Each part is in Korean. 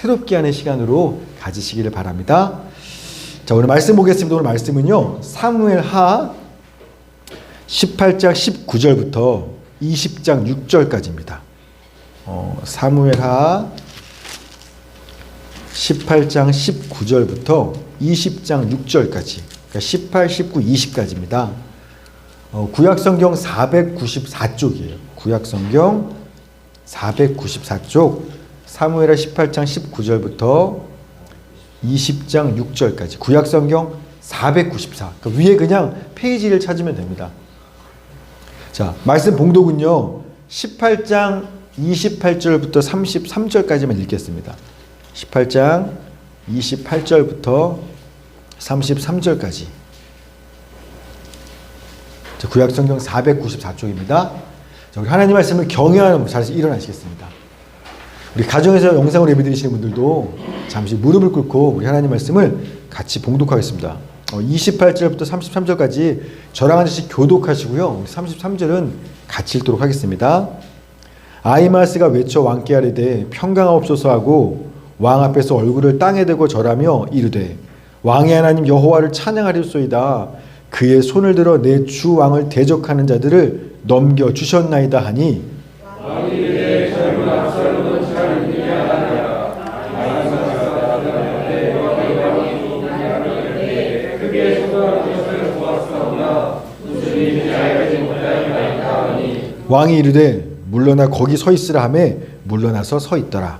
새롭게 하는 시간으로 가지시기를 바랍니다. 자, 오늘 말씀 보겠습니다. 오늘 말씀은요, 사무엘하 18장 19절부터 20장 6절까지입니다. 사무엘하 18장 19절부터 20장 6절까지, 그러니까 18, 19, 20까지입니다. 구약성경 494쪽이에요. 구약성경 494쪽, 사무엘하 18장 19절부터 20장 6절까지, 구약성경 494. 그 위에 그냥 페이지를 찾으면 됩니다. 자, 말씀 봉독은요, 18장 28절부터 33절까지만 읽겠습니다. 18장 28절부터 33절까지. 자, 구약성경 494쪽입니다. 자, 우리 하나님 말씀을 경외하는 자리에서 일어나시겠습니다. 우리 가정에서 영상으로 예배드리시는 분들도 잠시 무릎을 꿇고 우리 하나님 말씀을 같이 봉독하겠습니다. 28절부터 33절까지 저랑 한 절씩 교독하시고요. 33절은 같이 읽도록 하겠습니다. 아히마스가 외쳐 왕께 아뢰되 평강하옵소서 하고 왕 앞에서 얼굴을 땅에 대고 절하며 이르되 왕의 하나님 여호와를 찬양하리소이다. 그의 손을 들어 내 주 왕을 대적하는 자들을 넘겨 주셨나이다 하니 왕이 이르되 젊은 압살롬은 잘 있느냐 하니라. 크게 소동하는 것을 보았사오나 무슨 일인지 알지 못하니라 하니 왕이 이르되 물러나 거기 서 있으라 하매 물러나서 서 있더라.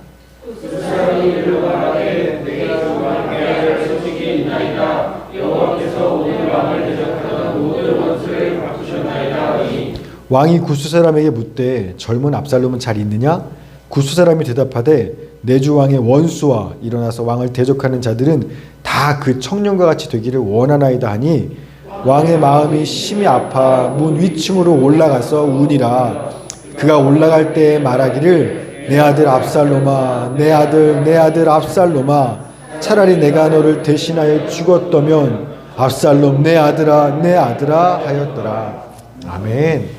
그 사람이 이르러 말하되 내가 주 왕께 아뢰 소식이 있나이다. 여호와께서 오늘 왕을 대적하던 모든 원수를 바꾸셨나이다 하니 왕이 구스 사람에게 묻되 젊은 압살롬은 잘 있느냐? 구스 사람이 대답하되 내 주 왕의 원수와 일어나서 왕을 대적하는 자들은 다 그 청년과 같이 되기를 원하나이다 하니 왕의 마음이 심히 아파 문 위층으로 올라가서 우니라. 그가 올라갈 때 말하기를 내 아들 압살롬아, 내 아들 압살롬아, 차라리 내가 너를 대신하여 죽었더면 압살롬 내 아들아 하였더라. 아멘.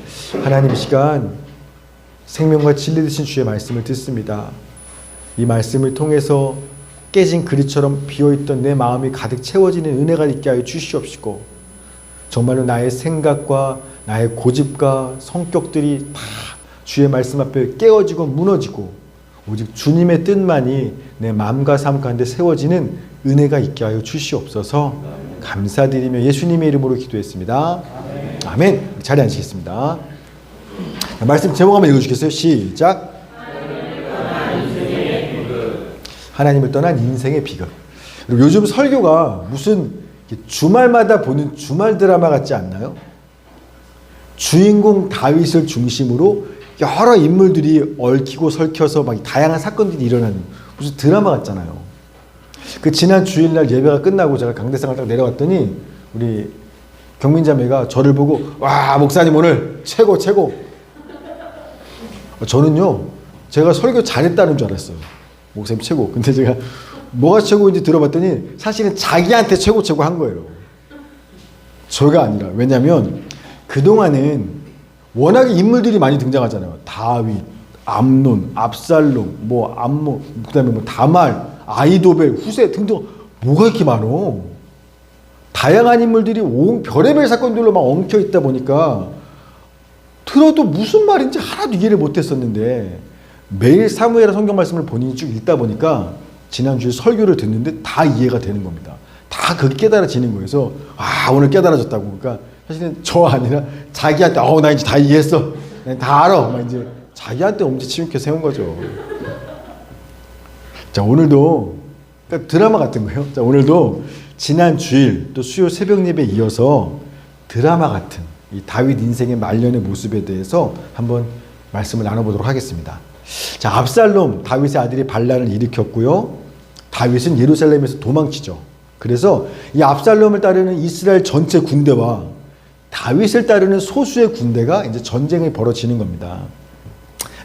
하나님, 이 시간 생명과 진리 되신 주의 말씀을 듣습니다. 이 말씀을 통해서 깨진 그릇처럼 비어있던 내 마음이 가득 채워지는 은혜가 있게 하여 주시옵시고, 정말로 나의 생각과 나의 고집과 성격들이 다 주의 말씀 앞에 깨어지고 무너지고 오직 주님의 뜻만이 내 마음과 삶 가운데 세워지는 은혜가 있게 하여 주시옵소서. 감사드리며 예수님의 이름으로 기도했습니다. 아멘. 자리에 앉으시겠습니다. 말씀 제목 한번 읽어주시겠어요? 시작. 하나님을 떠난 인생의 비극. 요즘 설교가 무슨 주말마다 보는 주말 드라마 같지 않나요? 주인공 다윗을 중심으로 여러 인물들이 얽히고 설켜서 막 다양한 사건들이 일어나는 무슨 드라마 같잖아요. 그 지난 주일날 예배가 끝나고 제가 강대상을 딱 내려갔더니 우리 경민자매가 저를 보고 와, 목사님 오늘 최고. 저는요, 제가 설교 잘했다는 줄 알았어요. 목사님 최고. 근데 제가 뭐가 최고인지 들어봤더니 사실은 자기한테 최고 한 거예요. 저가 아니라. 왜냐면 그동안은 워낙에 인물들이 많이 등장하잖아요. 다윗, 암논, 압살롬, 그다음에 다말, 아이도벨, 후세 등등. 뭐가 이렇게 많어? 다양한 인물들이 온 별의별 사건들로 막 엉켜 있다 보니까 들어도 무슨 말인지 하나도 이해를 못했었는데, 매일 사무엘하 성경 말씀을 본인이 쭉 읽다 보니까 지난주에 설교를 듣는데 다 이해가 되는 겁니다. 다 그게 깨달아지는 거예요. 그래서 오늘 깨달아졌다고. 그러니까 사실은 저 아니라 자기한테 나 이제 다 이해했어. 다 알아. 막 이제 자기한테 엄지 치우켜 세운 거죠. 자, 오늘도 그러니까 드라마 같은 거예요. 자, 오늘도 지난 주일 또 수요 새벽 예배에 이어서 드라마 같은 이 다윗 인생의 말년의 모습에 대해서 한번 말씀을 나눠보도록 하겠습니다. 자, 압살롬, 다윗의 아들이 반란을 일으켰고요. 다윗은 예루살렘에서 도망치죠. 그래서 이 압살롬을 따르는 이스라엘 전체 군대와 다윗을 따르는 소수의 군대가 이제 전쟁이 벌어지는 겁니다.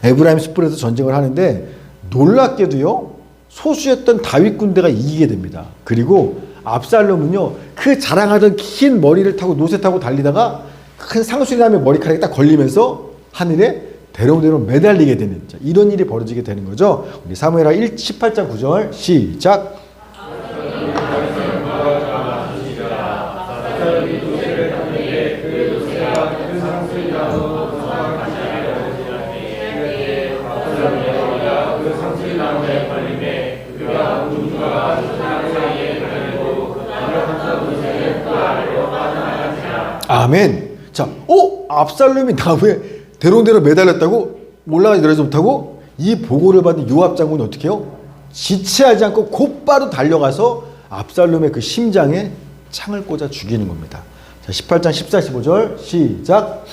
에브라임 숯불에서 전쟁을 하는데 놀랍게도요, 소수였던 다윗 군대가 이기게 됩니다. 그리고 압살롬은요, 그 자랑하던 긴 머리를 타고 노새 타고 달리다가 큰 상수리남의 머리카락이 딱 걸리면서 하늘에 대롱대롱 매달리게 되는 이런 일이 벌어지게 되는 거죠. 우리 사무엘하 18장 9절 시작. 아멘. 자, 압살롬이 나무에 대롱대롱 매달렸다고? 올라가지 내려지 못하고? 이 보고를 받은 요압 장군이 어떻게 해요? 지체하지 않고 곧바로 달려가서 압살롬의 그 심장에 창을 꽂아 죽이는 겁니다. 자, 18장 14, 15절 시작.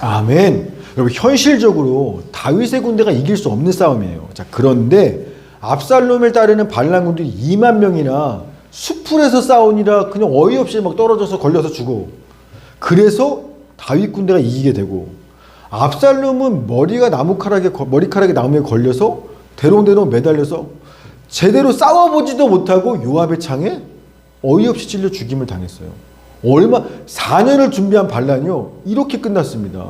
아멘. 여러분, 현실적으로 다윗의 군대가 이길 수 없는 싸움이에요. 자, 그런데 압살롬을 따르는 반란군들이 2만 명이나 수풀에서 싸우니라 그냥 어이없이 막 떨어져서 걸려서 죽어. 그래서 다윗 군대가 이기게 되고, 압살롬은 머리카락이 나무에 걸려서 대롱대롱 매달려서 제대로 싸워보지도 못하고 요압의 창에 어이없이 찔려 죽임을 당했어요. 4년을 준비한 반란이요, 이렇게 끝났습니다.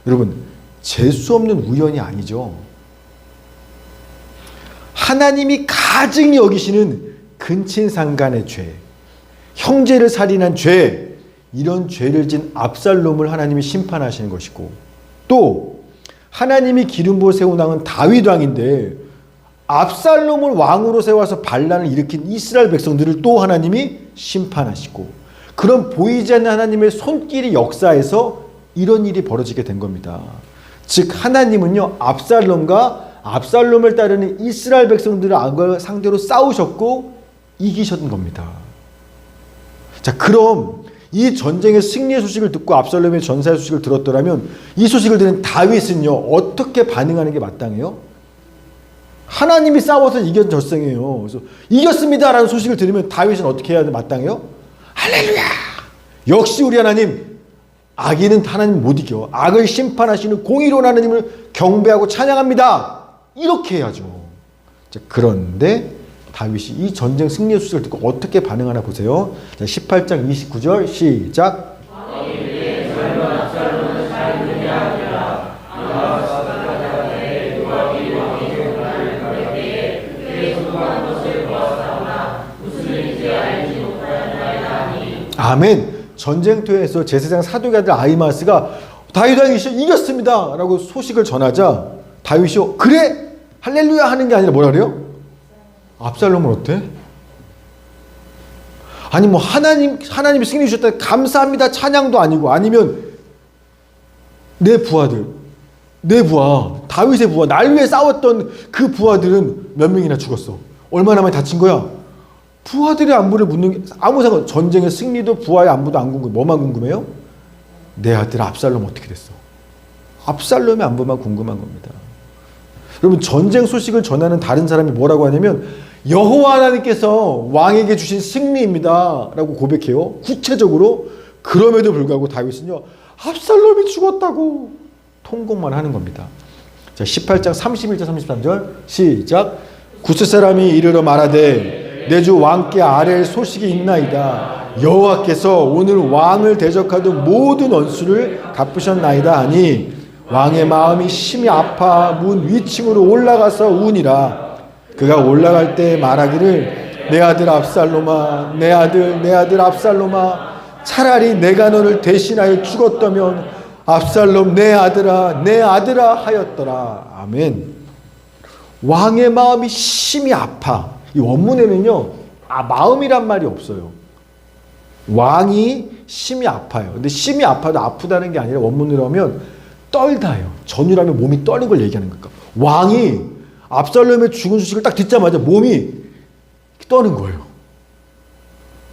여러분, 재수없는 우연이 아니죠. 하나님이 가증히 여기시는 근친상간의 죄, 형제를 살인한 죄, 이런 죄를 진 압살롬을 하나님이 심판하시는 것이고, 또 하나님이 기름 부어 세운 왕은 다윗 왕인데 압살롬을 왕으로 세워서 반란을 일으킨 이스라엘 백성들을 또 하나님이 심판하시고, 그런 보이지 않는 하나님의 손길이 역사에서 이런 일이 벌어지게 된 겁니다. 즉, 하나님은요, 압살롬을 따르는 이스라엘 백성들을 상대로 싸우셨고 이기셨던 겁니다. 자, 그럼 이 전쟁의 승리의 소식을 듣고 압살롬의 전사의 소식을 들었더라면 이 소식을 들은 다윗은요, 어떻게 반응하는 게 마땅해요? 하나님이 싸워서 이긴 전쟁이에요. 그래서 이겼습니다라는 소식을 들으면 다윗은 어떻게 해야 마땅해요? 할렐루야! 역시 우리 하나님, 악인은 하나님 못 이겨. 악을 심판하시는 공의로운 하나님을 경배하고 찬양합니다. 이렇게 해야죠. 자, 그런데 다윗이 이 전쟁 승리의 소식을 듣고 어떻게 반응하나 보세요. 자, 18장 29절 시작. 아멘. 전쟁터에서 제사장 사독의 아들 아히마스가 다윗 왕이 이겼습니다 라고 소식을 전하자 다윗이 그래 할렐루야 하는 게 아니라 뭐라 그래요? 압살롬은 어때? 아니 뭐 하나님이 승리 주셨다 감사합니다 찬양도 아니고, 아니면 내 부하 다윗의 부하, 날 위해 싸웠던 그 부하들은 몇 명이나 죽었어. 얼마나 많이 다친 거야? 부하들의 안부를 묻는 게 아무 상관. 전쟁의 승리도 부하의 안부도 안 궁금해. 뭐만 궁금해요? 내 아들 압살롬 어떻게 됐어? 압살롬의 안부만 궁금한 겁니다. 여러분, 전쟁 소식을 전하는 다른 사람이 뭐라고 하냐면 여호와 하나님께서 왕에게 주신 승리입니다 라고 고백해요, 구체적으로. 그럼에도 불구하고 다윗은요, 압살롬이 죽었다고 통곡만 하는 겁니다. 자, 18장 31절 33절 시작. 구스 사람이 이르러 말하되 내 주 왕께 아랠 소식이 있나이다. 여호와께서 오늘 왕을 대적하던 모든 원수를 갚으셨나이다 하니 왕의 마음이 심히 아파 문 위층으로 올라가서 우니라. 그가 올라갈 때 말하기를 내 아들 압살롬아, 내 아들 압살롬아, 차라리 내가 너를 대신하여 죽었다면 압살롬 내 아들아 하였더라. 아멘. 왕의 마음이 심히 아파. 이 원문에는요, 마음이란 말이 없어요. 왕이 심히 아파요. 근데 심히 아파도 아프다는 게 아니라 원문으로 하면 떨다요. 전율하면 몸이 떨는 걸 얘기하는 거니까. 왕이 압살롬의 죽은 소식을 딱 듣자마자 몸이 떠는 거예요.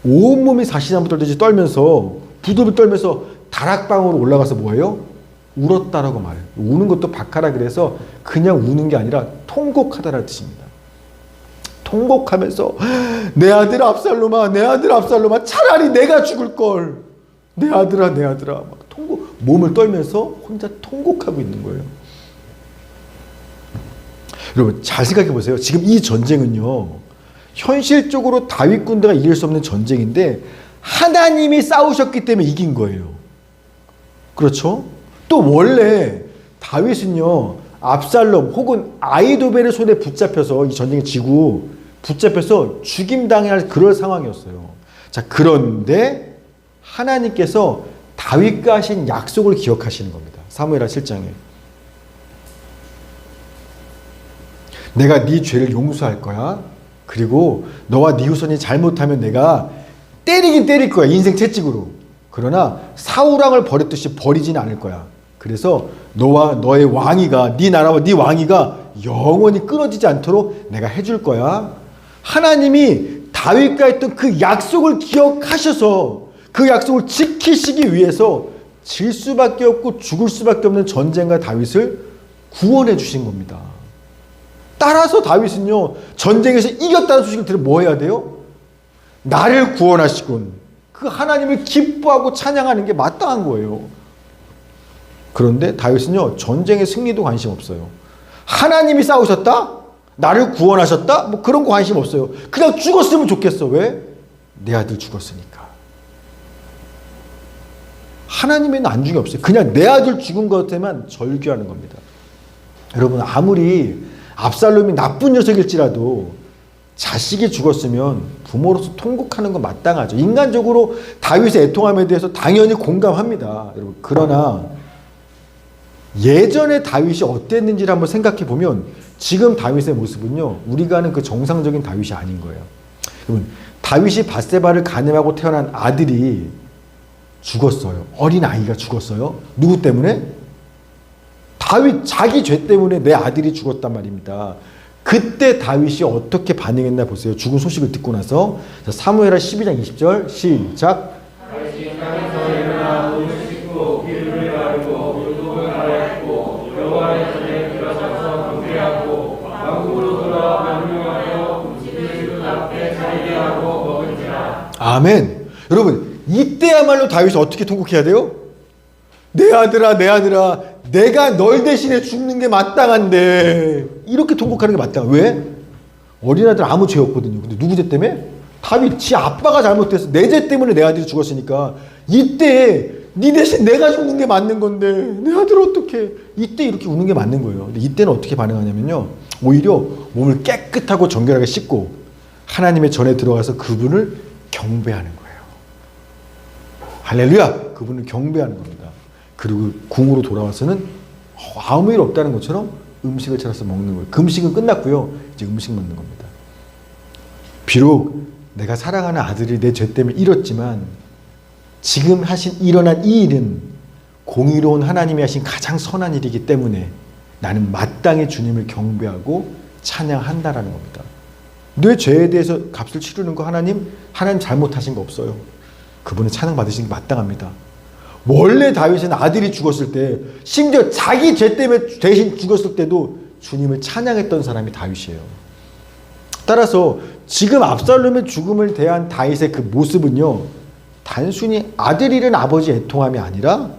온몸이 사시나무 떨듯이 떨면서 부들부들 떨면서 다락방으로 올라가서 뭐예요? 울었다라고 말해요. 우는 것도 박하라 그래서 그냥 우는 게 아니라 통곡하다라는 뜻입니다. 통곡하면서 내 아들 압살롬아, 내 아들 압살롬아, 차라리 내가 죽을 걸. 내 아들아 막 통곡. 몸을 떨면서 혼자 통곡하고 있는 거예요. 여러분 잘 생각해 보세요. 지금 이 전쟁은요, 현실적으로 다윗 군대가 이길 수 없는 전쟁인데 하나님이 싸우셨기 때문에 이긴 거예요. 그렇죠? 또 원래 다윗은요, 압살롬 혹은 아히도벨의 손에 붙잡혀서 이 전쟁에 지고 붙잡혀서 죽임당할 그럴 상황이었어요. 자, 그런데 하나님께서 다윗과 하신 약속을 기억하시는 겁니다. 사무엘하 7장에. 내가 네 죄를 용서할 거야. 그리고 너와 네 후손이 잘못하면 내가 때리긴 때릴 거야. 인생 채찍으로. 그러나 사울왕을 버렸듯이 버리지는 않을 거야. 그래서 너와 너의 왕위가, 네 나라와 네 왕위가 영원히 끊어지지 않도록 내가 해줄 거야. 하나님이 다윗과 했던 그 약속을 기억하셔서 그 약속을 지키시기 위해서 질 수밖에 없고 죽을 수밖에 없는 전쟁과 다윗을 구원해 주신 겁니다. 따라서 다윗은요, 전쟁에서 이겼다는 소식을 들으면 뭐 해야 돼요? 나를 구원하시군. 그 하나님을 기뻐하고 찬양하는 게 마땅한 거예요. 그런데 다윗은요, 전쟁의 승리도 관심 없어요. 하나님이 싸우셨다? 나를 구원하셨다? 뭐 그런 거 관심 없어요. 그냥 죽었으면 좋겠어. 왜? 내 아들 죽었으니까. 하나님에는 안중이 없어요. 그냥 내 아들 죽은 것 같으면 절규하는 겁니다. 여러분, 아무리 압살롬이 나쁜 녀석일지라도 자식이 죽었으면 부모로서 통곡하는 건 마땅하죠. 인간적으로 다윗의 애통함에 대해서 당연히 공감합니다. 여러분, 그러나 예전에 다윗이 어땠는지를 한번 생각해 보면 지금 다윗의 모습은요, 우리가 아는 그 정상적인 다윗이 아닌 거예요. 여러분, 다윗이 밧세바를 간음하고 태어난 아들이 죽었어요. 어린 아이가 죽었어요. 누구 때문에? 다윗 자기 죄 때문에 내 아들이 죽었단 말입니다. 그때 다윗이 어떻게 반응했나 보세요. 죽은 소식을 듣고 나서. 자, 사무엘하 12장 20절 시작. 아멘. 여러분, 이때야말로 다윗이 어떻게 통곡해야 돼요? 내 아들아, 내 아들아, 내가 널 대신에 죽는 게 마땅한데. 이렇게 통곡하는 게 마땅해. 왜? 어린아들 아무 죄 없거든요. 근데 누구 죄 때문에? 다윗, 지 아빠가 잘못해서 내 죄 때문에 내 아들이 죽었으니까 이때 네 대신 내가 죽는 게 맞는 건데 내 아들 어떡해. 이때 이렇게 우는 게 맞는 거예요. 근데 이때는 어떻게 반응하냐면요, 오히려 몸을 깨끗하고 정결하게 씻고 하나님의 전에 들어가서 그분을 경배하는 거예요. 할렐루야! 그분을 경배하는 겁니다. 그리고 궁으로 돌아와서는 아무 일 없다는 것처럼 음식을 차려서 먹는 거예요. 금식은 끝났고요. 이제 음식 먹는 겁니다. 비록 내가 사랑하는 아들이 내 죄 때문에 잃었지만 지금 일어난 이 일은 공의로운 하나님이 하신 가장 선한 일이기 때문에 나는 마땅히 주님을 경배하고 찬양한다라는 겁니다. 내 죄에 대해서 값을 치르는 거 하나님 잘못하신 거 없어요. 그분은 찬양 받으시는 게 마땅합니다. 원래 다윗은 아들이 죽었을 때, 심지어 자기 죄 때문에 대신 죽었을 때도 주님을 찬양했던 사람이 다윗이에요. 따라서 지금 압살롬의 죽음을 대한 다윗의 그 모습은요, 단순히 아들 잃은 아버지의 애통함이 아니라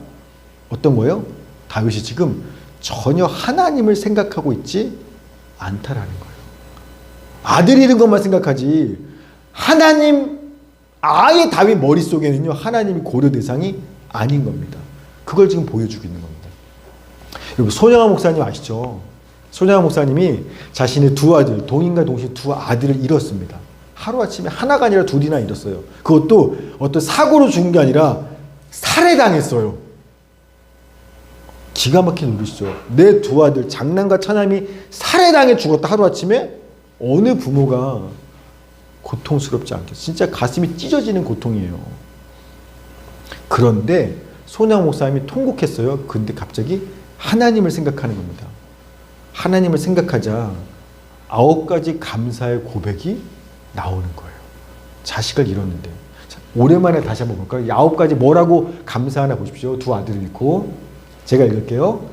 어떤 거예요? 다윗이 지금 전혀 하나님을 생각하고 있지 않다라는 거예요. 아들 잃은 것만 생각하지 하나님, 아예 다윗 머릿속에는요, 하나님이 고려 대상이 아닌 겁니다. 그걸 지금 보여주고 있는 겁니다. 여러분, 손영하 목사님 아시죠? 손영하 목사님이 자신의 두 아들, 동인과 동신 두 아들을 잃었습니다. 하루아침에 하나가 아니라 둘이나 잃었어요. 그것도 어떤 사고로 죽은 게 아니라 살해당했어요. 기가 막힌 노릇이죠. 내 두 아들, 장남과 차남이 살해당해 죽었다 하루아침에. 어느 부모가 고통스럽지 않겠어요? 진짜 가슴이 찢어지는 고통이에요. 그런데 손양 목사님이 통곡했어요. 근데 갑자기 하나님을 생각하는 겁니다. 하나님을 생각하자 9가지 감사의 고백이 나오는 거예요. 자식을 잃었는데. 자, 오랜만에 다시 한번 볼까요? 9가지 뭐라고 감사하나 보십시오. 두 아들을 잃고. 제가 읽을게요.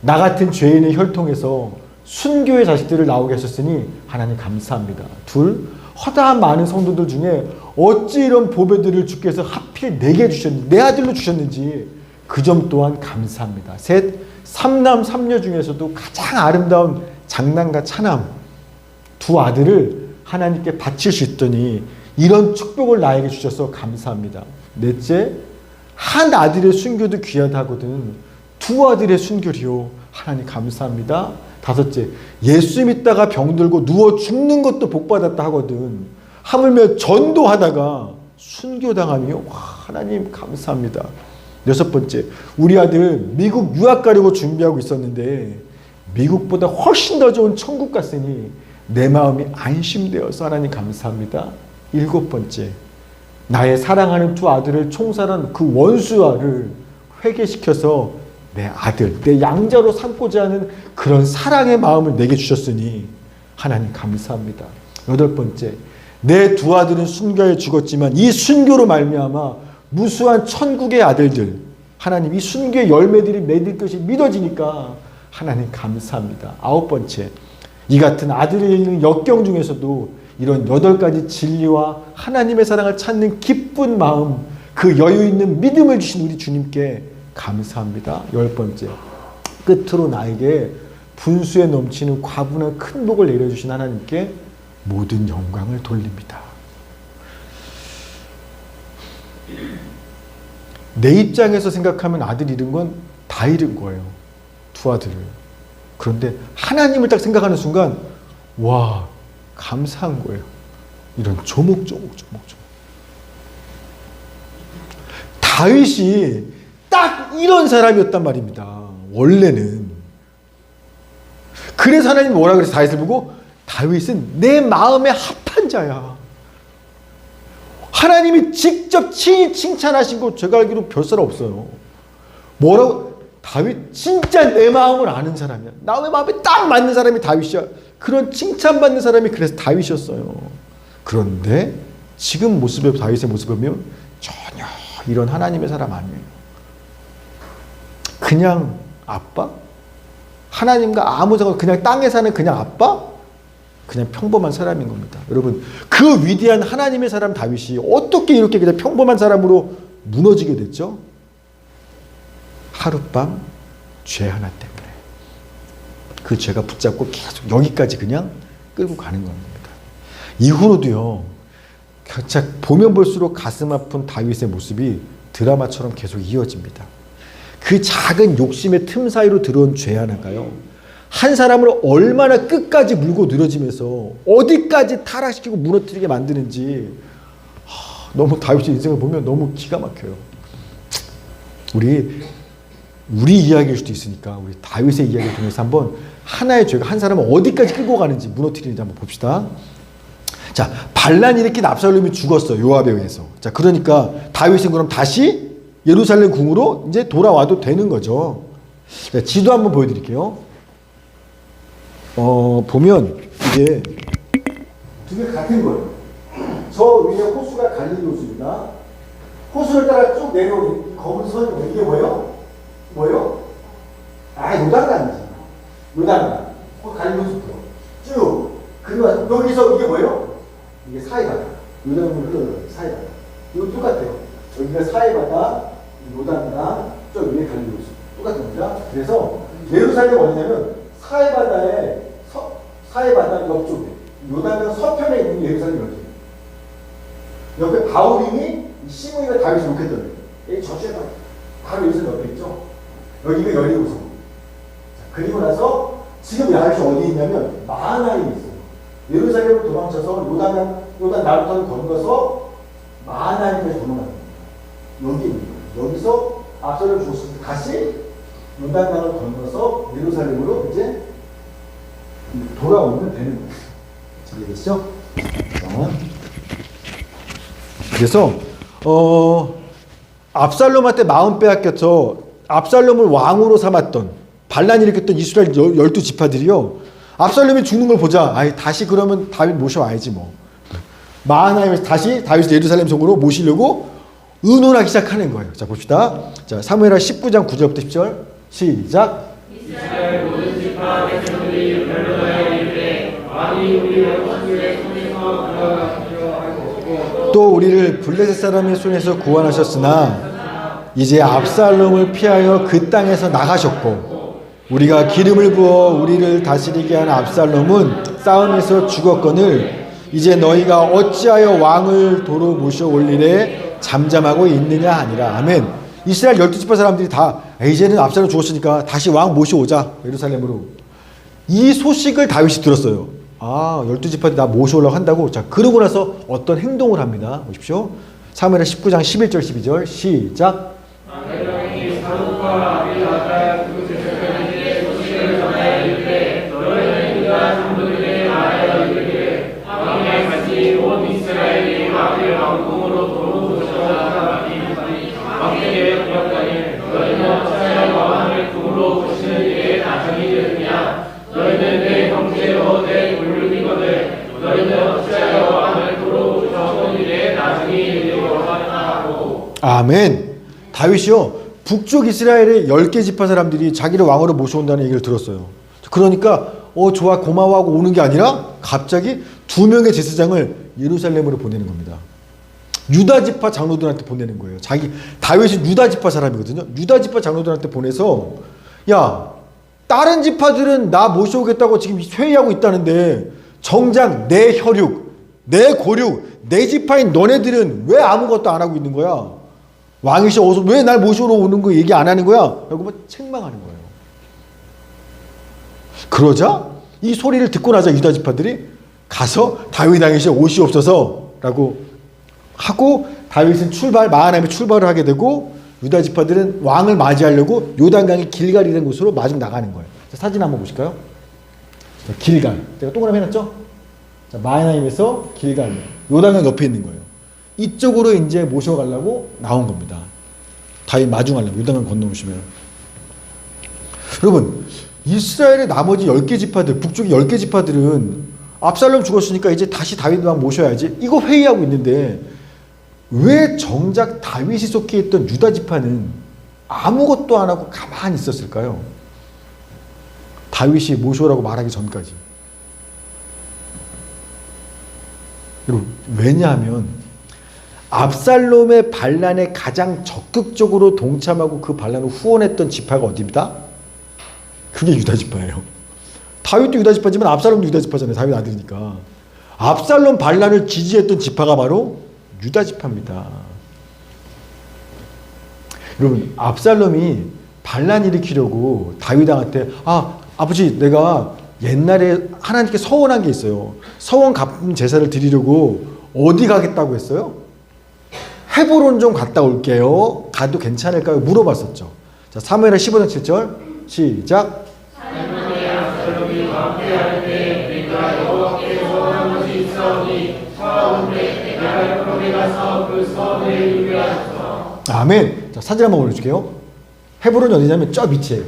나 같은 죄인의 혈통에서 순교의 자식들을 나오게 하셨으니 하나님 감사합니다. 둘, 허다한 많은 성도들 중에 어찌 이런 보배들을 주께서 하필 내게 주셨는지, 내 아들로 주셨는지 그 점 또한 감사합니다. 셋, 삼남 삼녀 중에서도 가장 아름다운 장남과 차남 두 아들을 하나님께 바칠 수 있더니 이런 축복을 나에게 주셔서 감사합니다. 넷째, 한 아들의 순교도 귀하다거든 두 아들의 순교리요. 하나님 감사합니다. 다섯째, 예수 믿다가 병들고 누워 죽는 것도 복받았다 하거든 하물며 전도하다가 순교당하며 하나님 감사합니다. 여섯 번째, 우리 아들 미국 유학 가려고 준비하고 있었는데 미국보다 훨씬 더 좋은 천국 갔으니 내 마음이 안심되어서 하나님 감사합니다. 일곱 번째, 나의 사랑하는 두 아들을 총살한 그 원수아를 회개시켜서 내 아들, 내 양자로 삼고자 하는 그런 사랑의 마음을 내게 주셨으니 하나님 감사합니다. 여덟 번째, 내 두 아들은 순교에 죽었지만 이 순교로 말미암아 무수한 천국의 아들들 하나님 이 순교의 열매들이 맺을 것이 믿어지니까 하나님 감사합니다. 아홉 번째, 이 같은 아들을 잃는 역경 중에서도 이런 8가지 진리와 하나님의 사랑을 찾는 기쁜 마음 그 여유 있는 믿음을 주신 우리 주님께 감사합니다. 열 번째, 끝으로 나에게 분수에 넘치는 과분한 큰 복을 내려주신 하나님께 모든 영광을 돌립니다. 내 입장에서 생각하면 아들 잃은 건 다 잃은 거예요. 두 아들을. 그런데 하나님을 딱 생각하는 순간 와 감사한 거예요. 이런 조목조목. 다윗이 딱 이런 사람이었단 말입니다. 원래는. 그래서 하나님이 뭐라 그래서 다윗을 보고 다윗은 내 마음에 합한 자야. 하나님이 직접 친히 칭찬하신 거 제가 알기로 별 사람 없어요. 뭐라고? 다윗 진짜 내 마음을 아는 사람이야. 나의 마음에 딱 맞는 사람이 다윗이야. 그런 칭찬받는 사람이 그래서 다윗이었어요. 그런데 지금 모습에 다윗의 모습을 보면 전혀 이런 하나님의 사람 아니에요. 그냥 아빠? 하나님과 아무 상관 그냥 땅에 사는 그냥 아빠? 그냥 평범한 사람인 겁니다. 여러분 그 위대한 하나님의 사람 다윗이 어떻게 이렇게 그냥 평범한 사람으로 무너지게 됐죠? 하룻밤 죄 하나 때문에 그 죄가 붙잡고 계속 여기까지 그냥 끌고 가는 겁니다. 이후로도요. 보면 볼수록 가슴 아픈 다윗의 모습이 드라마처럼 계속 이어집니다. 그 작은 욕심의 틈 사이로 들어온 죄 하나가요. 한 사람을 얼마나 끝까지 물고 늘어지면서 어디까지 타락시키고 무너뜨리게 만드는지 너무 다윗의 인생을 보면 너무 기가 막혀요. 우리 이야기일 수도 있으니까 우리 다윗의 이야기를 통해서 한번 하나의 죄가 한 사람을 어디까지 끌고 가는지 무너뜨리는지 한번 봅시다. 자, 반란 일으킨 압살롬이 죽었어. 요압에 의해서. 자, 그러니까 다윗은 그럼 다시 예루살렘 궁으로 이제 돌아와도 되는 거죠. 자, 지도 한번 보여드릴게요. 보면 이게 두 개 같은 거예요. 저 위에 호수가 갈릴리 호수입니다. 호수를 따라 쭉 내려오는 검은 선이 이게 뭐예요? 요단강이지. 요단강. 갈릴리 호수부터 쭉. 그리고 여기서 이게 뭐예요? 이게 사해바다. 요단강을 흘러요. 사해바다. 이거 똑같아요. 여기가 사해바다, 요단강, 저 위에 갈릴리 호수. 똑같은 겁니다. 그래서 예루살렘 어디냐면 사해바다 옆쪽에 요단강 서편에 있는 예루살렘 여기. 옆에 바울임이 시므이가 다윗을 욕했던 이 저쪽에 바로 예루살렘 옆에 있죠. 여기가 여리고성. 그리고 나서 지금 야곱이 어디 있냐면 마하나임이 있어요. 예루살렘을 도망쳐서 요단 나루터를 건너서 마하나임까지 도망가는 거예요. 여기 있는 거예요. 여기서 압살롬이 죽었을 때 다시 요단강을 건너서 예루살렘으로 이제 돌아오면 되는 거예요. 잘 이해되시죠? 그래서 압살롬한테 마음 빼앗겨서 압살롬을 왕으로 삼았던 반란을 일으켰던 이스라엘 12지파들이요. 압살롬이 죽는 걸 보자. 다시 그러면 다윗 모셔와야지 뭐. 마하나임에서 다시 다윗을 예루살렘 성으로 모시려고 의논하기 시작하는 거예요. 자, 봅시다. 자, 사무엘하 19장 9절부터 10절 시작. 이스라엘 모든 지파 백성들이 변론하여 이르되 왕이 우리를 원수의 손에서 구원하시려 하고 또 우리를 블레셋 사람의 손에서 구원하셨으나 이제 압살롬을 피하여 그 땅에서 나가셨고 우리가 기름을 부어 우리를 다스리게 한 압살롬은 싸움에서 죽었거늘 이제 너희가 어찌하여 왕을 도로 모셔 올리래 잠잠하고 있느냐 하니라. 아멘. 이스라엘 12지파 사람들이 다 이제는 압살롬 죽었으니까 다시 왕 모셔오자 예루살렘으로. 이 소식을 다윗이 들었어요. 12지파들이 나 모셔오려고 한다고. 자, 그러고 나서 어떤 행동을 합니다. 보십시오. 사무엘하 19장 11절 12절 시작. 아멘. 다윗이요 북쪽 이스라엘의 10개 지파 사람들이 자기를 왕으로 모셔온다는 얘기를 들었어요. 그러니까 좋아 고마워하고 오는 게 아니라 갑자기 2명의 제사장을 예루살렘으로 보내는 겁니다. 유다 지파 장로들한테 보내는 거예요. 다윗이 유다 지파 사람이거든요. 유다 지파 장로들한테 보내서 야 다른 지파들은 나 모셔오겠다고 지금 회의하고 있다는데 정작 내 혈육, 내 고륙, 내 지파인 너네들은 왜 아무것도 안 하고 있는 거야? 왕이셔 어서 왜 날 모셔오러 오는 거 얘기 안 하는 거야? 라고 막 책망하는 거예요. 그러자 이 소리를 듣고 나자 유다 지파들이 가서 다윗 왕이시여 오시옵소서 라고 하고 다윗은 마하나임에 출발을 하게 되고 유다 지파들은 왕을 맞이하려고 요단강의 길갈이라는 곳으로 마중 나가는 거예요. 자, 사진 한번 보실까요? 자, 길갈. 제가 동그라미 해놨죠? 자, 마하나임에서 길갈. 요단강 옆에 있는 거예요. 이쪽으로 이제 모셔가려고 나온 겁니다. 다윗 마중하려고 요단강 건너오시면. 여러분 이스라엘의 나머지 10개 지파들 북쪽의 10개 지파들은 압살롬 죽었으니까 이제 다시 다윗 왕 모셔야지 이거 회의하고 있는데 왜 정작 다윗이 속해 있던 유다 지파는 아무것도 안 하고 가만히 있었을까요? 다윗이 모셔오라고 말하기 전까지. 여러분 왜냐하면 압살롬의 반란에 가장 적극적으로 동참하고 그 반란을 후원했던 지파가 어디입니다? 그게 유다 지파예요. 다윗도 유다 지파지만 압살롬도 유다 지파잖아요. 다윗 아들이니까. 압살롬 반란을 지지했던 지파가 바로 유다 지파입니다. 여러분 압살롬이 반란 일으키려고 다윗 왕한테 아버지 내가 옛날에 하나님께 서원한 게 있어요. 서원 갚은 제사를 드리려고 어디 가겠다고 했어요? 헤브론 좀 갔다 올게요. 가도 괜찮을까요? 물어봤었죠. 자, 사무엘하 15장 7절 시작. 아멘. 자, 사진 한번 보여줄게요. 헤브론이 어디냐면 저 밑에.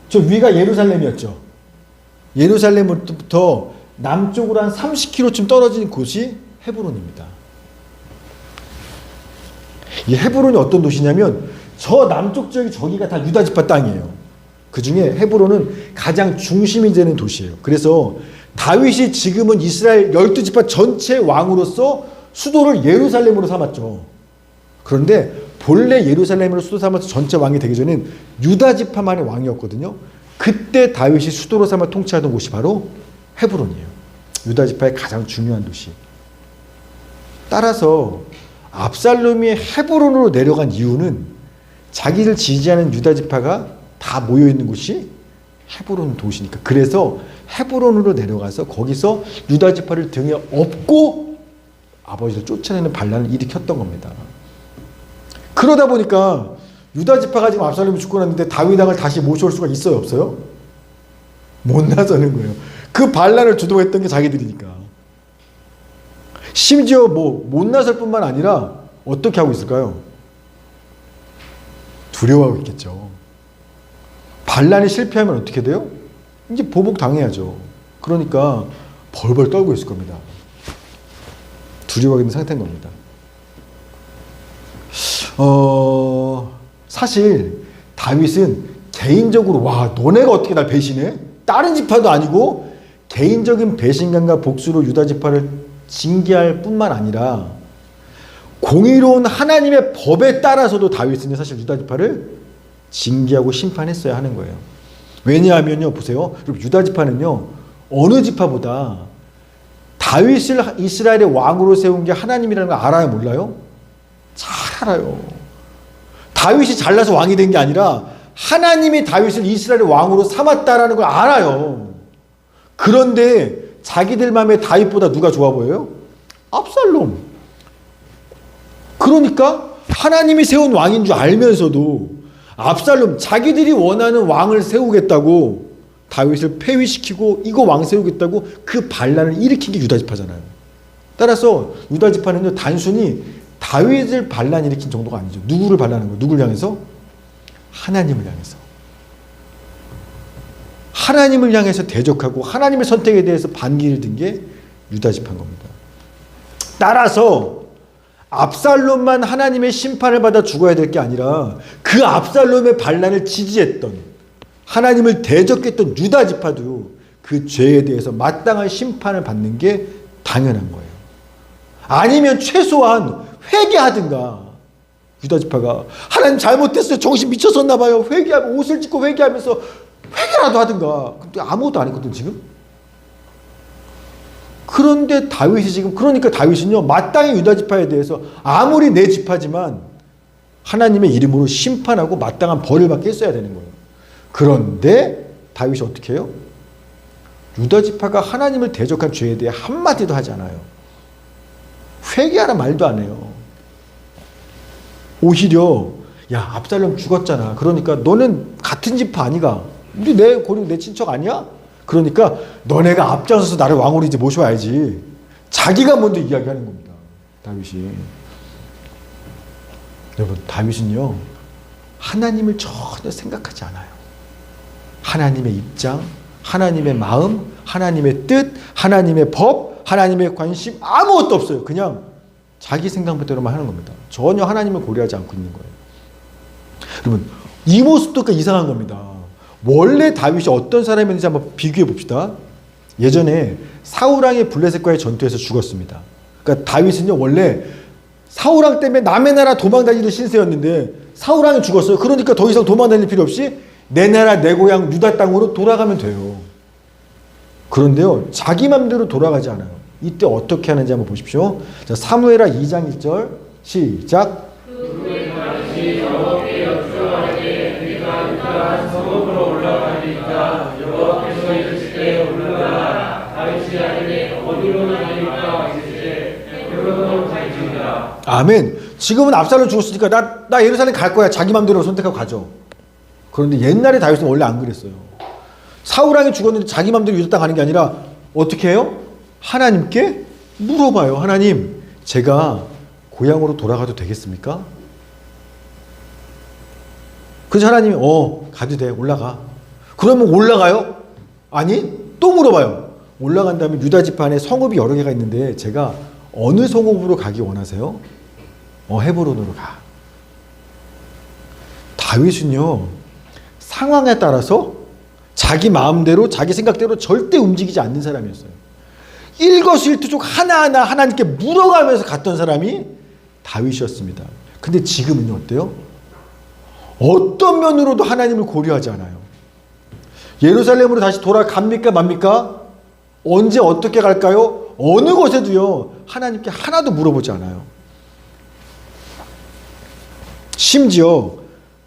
저 위가 예루살렘이었죠. 예루살렘부터 남쪽으로 한 30km쯤 떨어진 곳이 헤브론입니다. 이 헤브론이 어떤 도시냐면 저 남쪽 지역이 저기가 다 유다 지파 땅이에요. 그 중에 헤브론은 가장 중심이 되는 도시예요. 그래서 다윗이 지금은 이스라엘 12지파 전체 왕으로서 수도를 예루살렘으로 삼았죠. 그런데 본래 예루살렘으로 수도 삼아서 전체 왕이 되기 전엔 유다 지파만의 왕이었거든요. 그때 다윗이 수도로 삼아 통치하던 곳이 바로 헤브론이에요. 유다 지파의 가장 중요한 도시. 따라서 압살롬이 헤브론으로 내려간 이유는 자기를 지지하는 유다 지파가 다 모여 있는 곳이 헤브론 도시니까. 그래서 헤브론으로 내려가서 거기서 유다 지파를 등에 업고 아버지를 쫓아내는 반란을 일으켰던 겁니다. 그러다 보니까 유다 지파가 지금 압살롬이 죽고 났는데 다윗 왕을 다시 모셔올 수가 있어요, 없어요? 못 나서는 거예요. 그 반란을 주도했던 게 자기들이니까. 심지어 못 나설 뿐만 아니라 어떻게 하고 있을까요? 두려워하고 있겠죠. 반란이 실패하면 어떻게 돼요? 이제 보복 당해야죠. 그러니까 벌벌 떨고 있을 겁니다. 두려워하고 있는 상태인 겁니다. 사실 다윗은 개인적으로 너네가 어떻게 날 배신해? 다른 지파도 아니고 개인적인 배신감과 복수로 유다 지파를 징계할 뿐만 아니라 공의로운 하나님의 법에 따라서도 다윗은 사실 유다 지파를 징계하고 심판했어야 하는 거예요. 왜냐하면요, 보세요. 유다 지파는요, 어느 지파보다 다윗을 이스라엘의 왕으로 세운 게 하나님이라는 걸 알아요, 몰라요? 잘 알아요. 다윗이 잘나서 왕이 된 게 아니라 하나님이 다윗을 이스라엘의 왕으로 삼았다라는 걸 알아요. 그런데 자기들 마음에 다윗보다 누가 좋아 보여요? 압살롬. 그러니까 하나님이 세운 왕인 줄 알면서도 압살롬, 자기들이 원하는 왕을 세우겠다고 다윗을 폐위시키고 이거 왕 세우겠다고 그 반란을 일으킨 게 유다 지파잖아요. 따라서 유다 지파는요, 단순히 다윗을 반란 일으킨 정도가 아니죠. 누구를 반란한 거예요? 누구를 향해서? 하나님을 향해서. 하나님을 향해서 대적하고 하나님의 선택에 대해서 반기를 든 게 유다 지파인 겁니다. 따라서 압살롬만 하나님의 심판을 받아 죽어야 될 게 아니라 그 압살롬의 반란을 지지했던, 하나님을 대적했던 유다 지파도 그 죄에 대해서 마땅한 심판을 받는 게 당연한 거예요. 아니면 최소한 회개하든가, 유다 지파가 하나님 잘못했어요, 정신 미쳤었나 봐요, 회개하면 옷을 찢고 회개하면서 회개라도 하든가. 근데 아무것도 안 했거든 지금. 그런데 다윗이 지금, 그러니까 다윗은요, 마땅히 유다 지파에 대해서 아무리 내 지파지만 하나님의 이름으로 심판하고 마땅한 벌을 받게 했어야 되는 거예요. 그런데 다윗이 어떻게 해요? 유다 지파가 하나님을 대적한 죄에 대해 한마디도 하지 않아요. 회개하라 말도 안 해요. 오히려 야, 압살롬 죽었잖아, 그러니까 너는 같은 지파 아니가? 우리 내 고륙 내 친척 아니야? 그러니까 너네가 앞장서서 나를 왕으로 이제 모셔와야지. 자기가 먼저 이야기하는 겁니다, 다윗이. 여러분, 다윗은요, 하나님을 전혀 생각하지 않아요. 하나님의 입장, 하나님의 마음, 하나님의 뜻, 하나님의 법, 하나님의 관심 아무것도 없어요. 그냥 자기 생각대로만 하는 겁니다. 전혀 하나님을 고려하지 않고 있는 거예요. 여러분, 이 모습도 이상한 겁니다. 원래 다윗이 어떤 사람이었는지 한번 비교해 봅시다. 예전에 사울왕이 블레셋과의 전투에서 죽었습니다. 그러니까 다윗은요, 원래 사울왕 때문에 남의 나라 도망다니던 신세였는데 사울왕이 죽었어요. 그러니까 더 이상 도망다닐 필요 없이 내 나라 내 고향 유다 땅으로 돌아가면 돼요. 그런데요, 자기 맘대로 돌아가지 않아요. 이때 어떻게 하는지 한번 보십시오. 자, 사무엘하 2장 1절 시작. 아멘. 지금은 압살롬 죽었으니까 나 예루살렘 갈 거야. 자기 맘대로 선택하고 가죠. 그런데 옛날에 다윗은 원래 안 그랬어요. 사울왕이 죽었는데 자기 맘대로 유다 땅 가는 게 아니라 어떻게 해요? 하나님께 물어봐요. 하나님, 제가 고향으로 돌아가도 되겠습니까? 그래서 하나님이 가도 돼, 올라가. 그러면 올라가요? 아니, 또 물어봐요. 올라간 다음에 유다 지파 안에 성읍이 여러 개가 있는데 제가 어느 성읍으로 가기 원하세요? 헤브론으로 가. 다윗은요, 상황에 따라서 자기 마음대로 자기 생각대로 절대 움직이지 않는 사람이었어요. 일거수일투족 하나하나 하나님께 물어가면서 갔던 사람이 다윗이었습니다. 근데 지금은요, 어때요? 어떤 면으로도 하나님을 고려하지 않아요. 예루살렘으로 다시 돌아갑니까 맙니까? 언제 어떻게 갈까요? 어느 곳에도요, 하나님께 하나도 물어보지 않아요. 심지어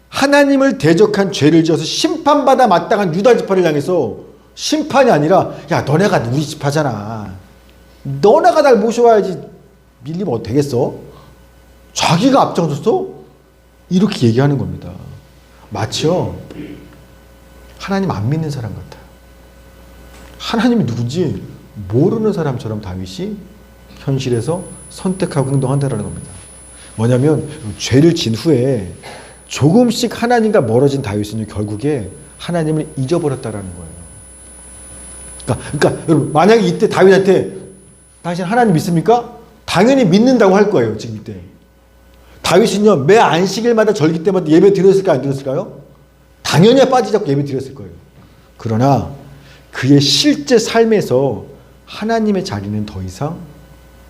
하나님을 대적한 죄를 지어서 심판받아 마땅한 유다 지파를 향해서 심판이 아니라, 야, 너네가 우리 지파잖아, 너네가 날 모셔와야지, 밀리면 어떻게 되겠어? 자기가 앞장섰어? 이렇게 얘기하는 겁니다. 마치요, 하나님 안 믿는 사람 같아요. 하나님이 누군지 모르는 사람처럼 다윗이 현실에서 선택하고 행동한다는 겁니다. 뭐냐면, 죄를 진 후에 조금씩 하나님과 멀어진 다윗은 결국에 하나님을 잊어버렸다라는 거예요. 그러니까 여러분, 만약에 이때 다윗한테 당신 하나님 믿습니까? 당연히 믿는다고 할 거예요. 지금 이때 다윗은요, 매 안식일마다 절기 때마다 예배 드렸을까 안 드렸을까요? 당연히 빠지지 않고 예배 드렸을 거예요. 그러나 그의 실제 삶에서 하나님의 자리는 더 이상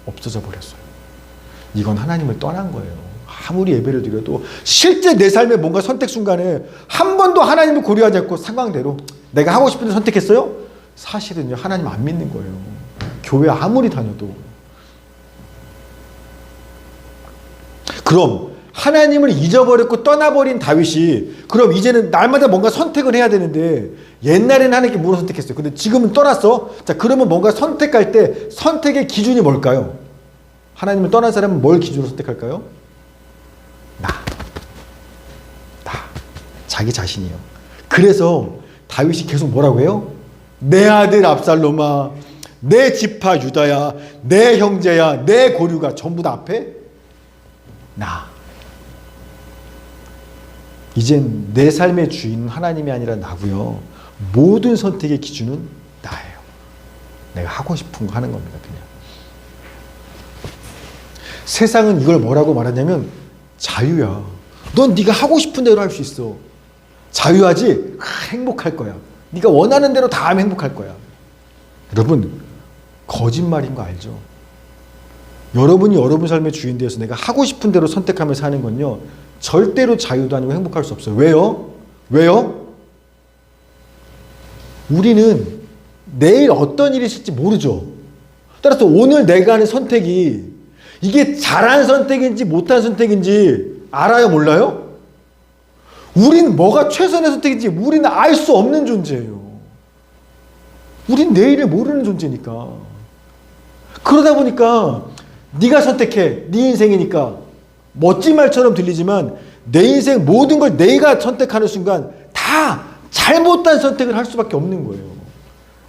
없어져 버렸어요. 이건 하나님을 떠난 거예요. 아무리 예배를 드려도 실제 내 삶의 뭔가 선택 순간에 한 번도 하나님을 고려하지 않고 상황대로 내가 하고 싶은 데 선택했어요? 사실은요, 하나님 안 믿는 거예요. 교회 아무리 다녀도. 그럼 하나님을 잊어버렸고 떠나버린 다윗이 그럼 이제는 날마다 뭔가 선택을 해야 되는데 옛날에는 하나님께 뭐로 선택했어요? 근데 지금은 떠났어? 자, 그러면 뭔가 선택할 때 선택의 기준이 뭘까요? 하나님을 떠난 사람은 뭘 기준으로 선택할까요? 나. 자기 자신이요. 그래서 다윗이 계속 뭐라고 해요? 내 아들 압살롬아, 내 지파 유다야, 내 형제야, 내 고류가 전부 다 앞에 나. 이젠 내 삶의 주인은 하나님이 아니라 나고요. 모든 선택의 기준은 나예요. 내가 하고 싶은 거 하는 겁니다. 그냥. 세상은 이걸 뭐라고 말하냐면 자유야. 넌 네가 하고 싶은 대로 할 수 있어. 자유하지? 행복할 거야. 네가 원하는 대로 다 하면 행복할 거야. 여러분, 거짓말인 거 알죠? 여러분이 여러분 삶의 주인 되어서 내가 하고 싶은 대로 선택하며 사는 건요, 절대로 자유도 아니고 행복할 수 없어요. 왜요? 왜요? 우리는 내일 어떤 일이 있을지 모르죠. 따라서 오늘 내가 하는 선택이 이게 잘한 선택인지 못한 선택인지 알아요? 몰라요? 우린 뭐가 최선의 선택인지 우리는 알 수 없는 존재예요. 우린 내일을 모르는 존재니까. 그러다 보니까 네가 선택해. 네 인생이니까. 멋진 말처럼 들리지만 내 인생 모든 걸 내가 선택하는 순간 다 잘못된 선택을 할 수밖에 없는 거예요.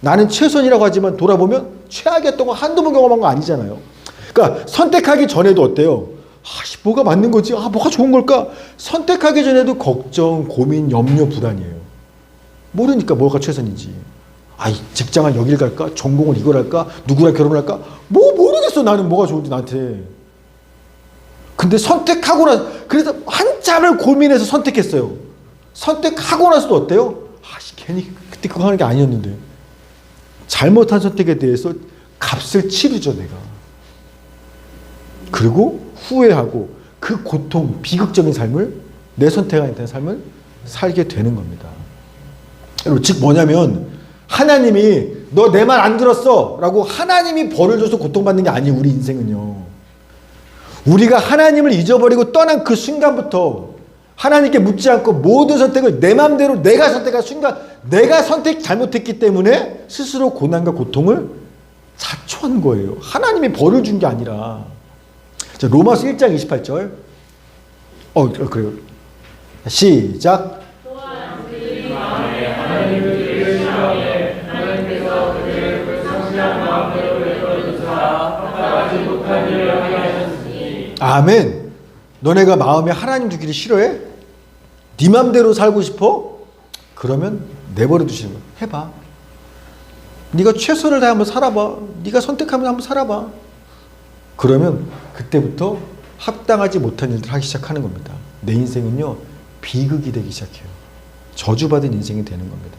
나는 최선이라고 하지만 돌아보면 최악이었던 거 한두 번 경험한 거 아니잖아요. 그러니까 선택하기 전에도 어때요? 뭐가 맞는 거지? 뭐가 좋은 걸까? 선택하기 전에도 걱정, 고민, 염려, 불안이에요. 모르니까 뭐가 최선인지. 직장을 여길 갈까? 전공을 이걸 할까? 누구랑 결혼할까? 모르겠어. 나는 뭐가 좋은지 나한테. 근데 선택하고 나서 그래서 한참을 고민해서 선택했어요. 선택하고 나서도 어때요? 괜히 그때 그거 하는 게 아니었는데. 잘못한 선택에 대해서 값을 치르죠, 내가. 그리고 후회하고 그 고통, 비극적인 삶을 내 선택한 삶을 살게 되는 겁니다. 여러분, 즉 뭐냐면 하나님이 너 내 말 안 들었어 라고 하나님이 벌을 줘서 고통받는 게 아니에요. 우리 인생은요. 우리가 하나님을 잊어버리고 떠난 그 순간부터 하나님께 묻지 않고 모든 선택을 내 마음대로 내가 선택한 순간 내가 선택 잘못했기 때문에 스스로 고난과 고통을 자초한 거예요. 하나님이 벌을 준 게 아니라. 자, 로마서 1장 28절. 그래요. 시작. 아멘. 너네가 마음에 하나님 두기를 싫어해? 네 맘대로 살고 싶어? 그러면 내버려 두시는 거야. 해봐. 네가 최선을 다해 한번 살아봐. 네가 선택하면 한번 살아봐. 그러면 그때부터 합당하지 못한 일들을 하기 시작하는 겁니다. 내 인생은요, 비극이 되기 시작해요. 저주받은 인생이 되는 겁니다.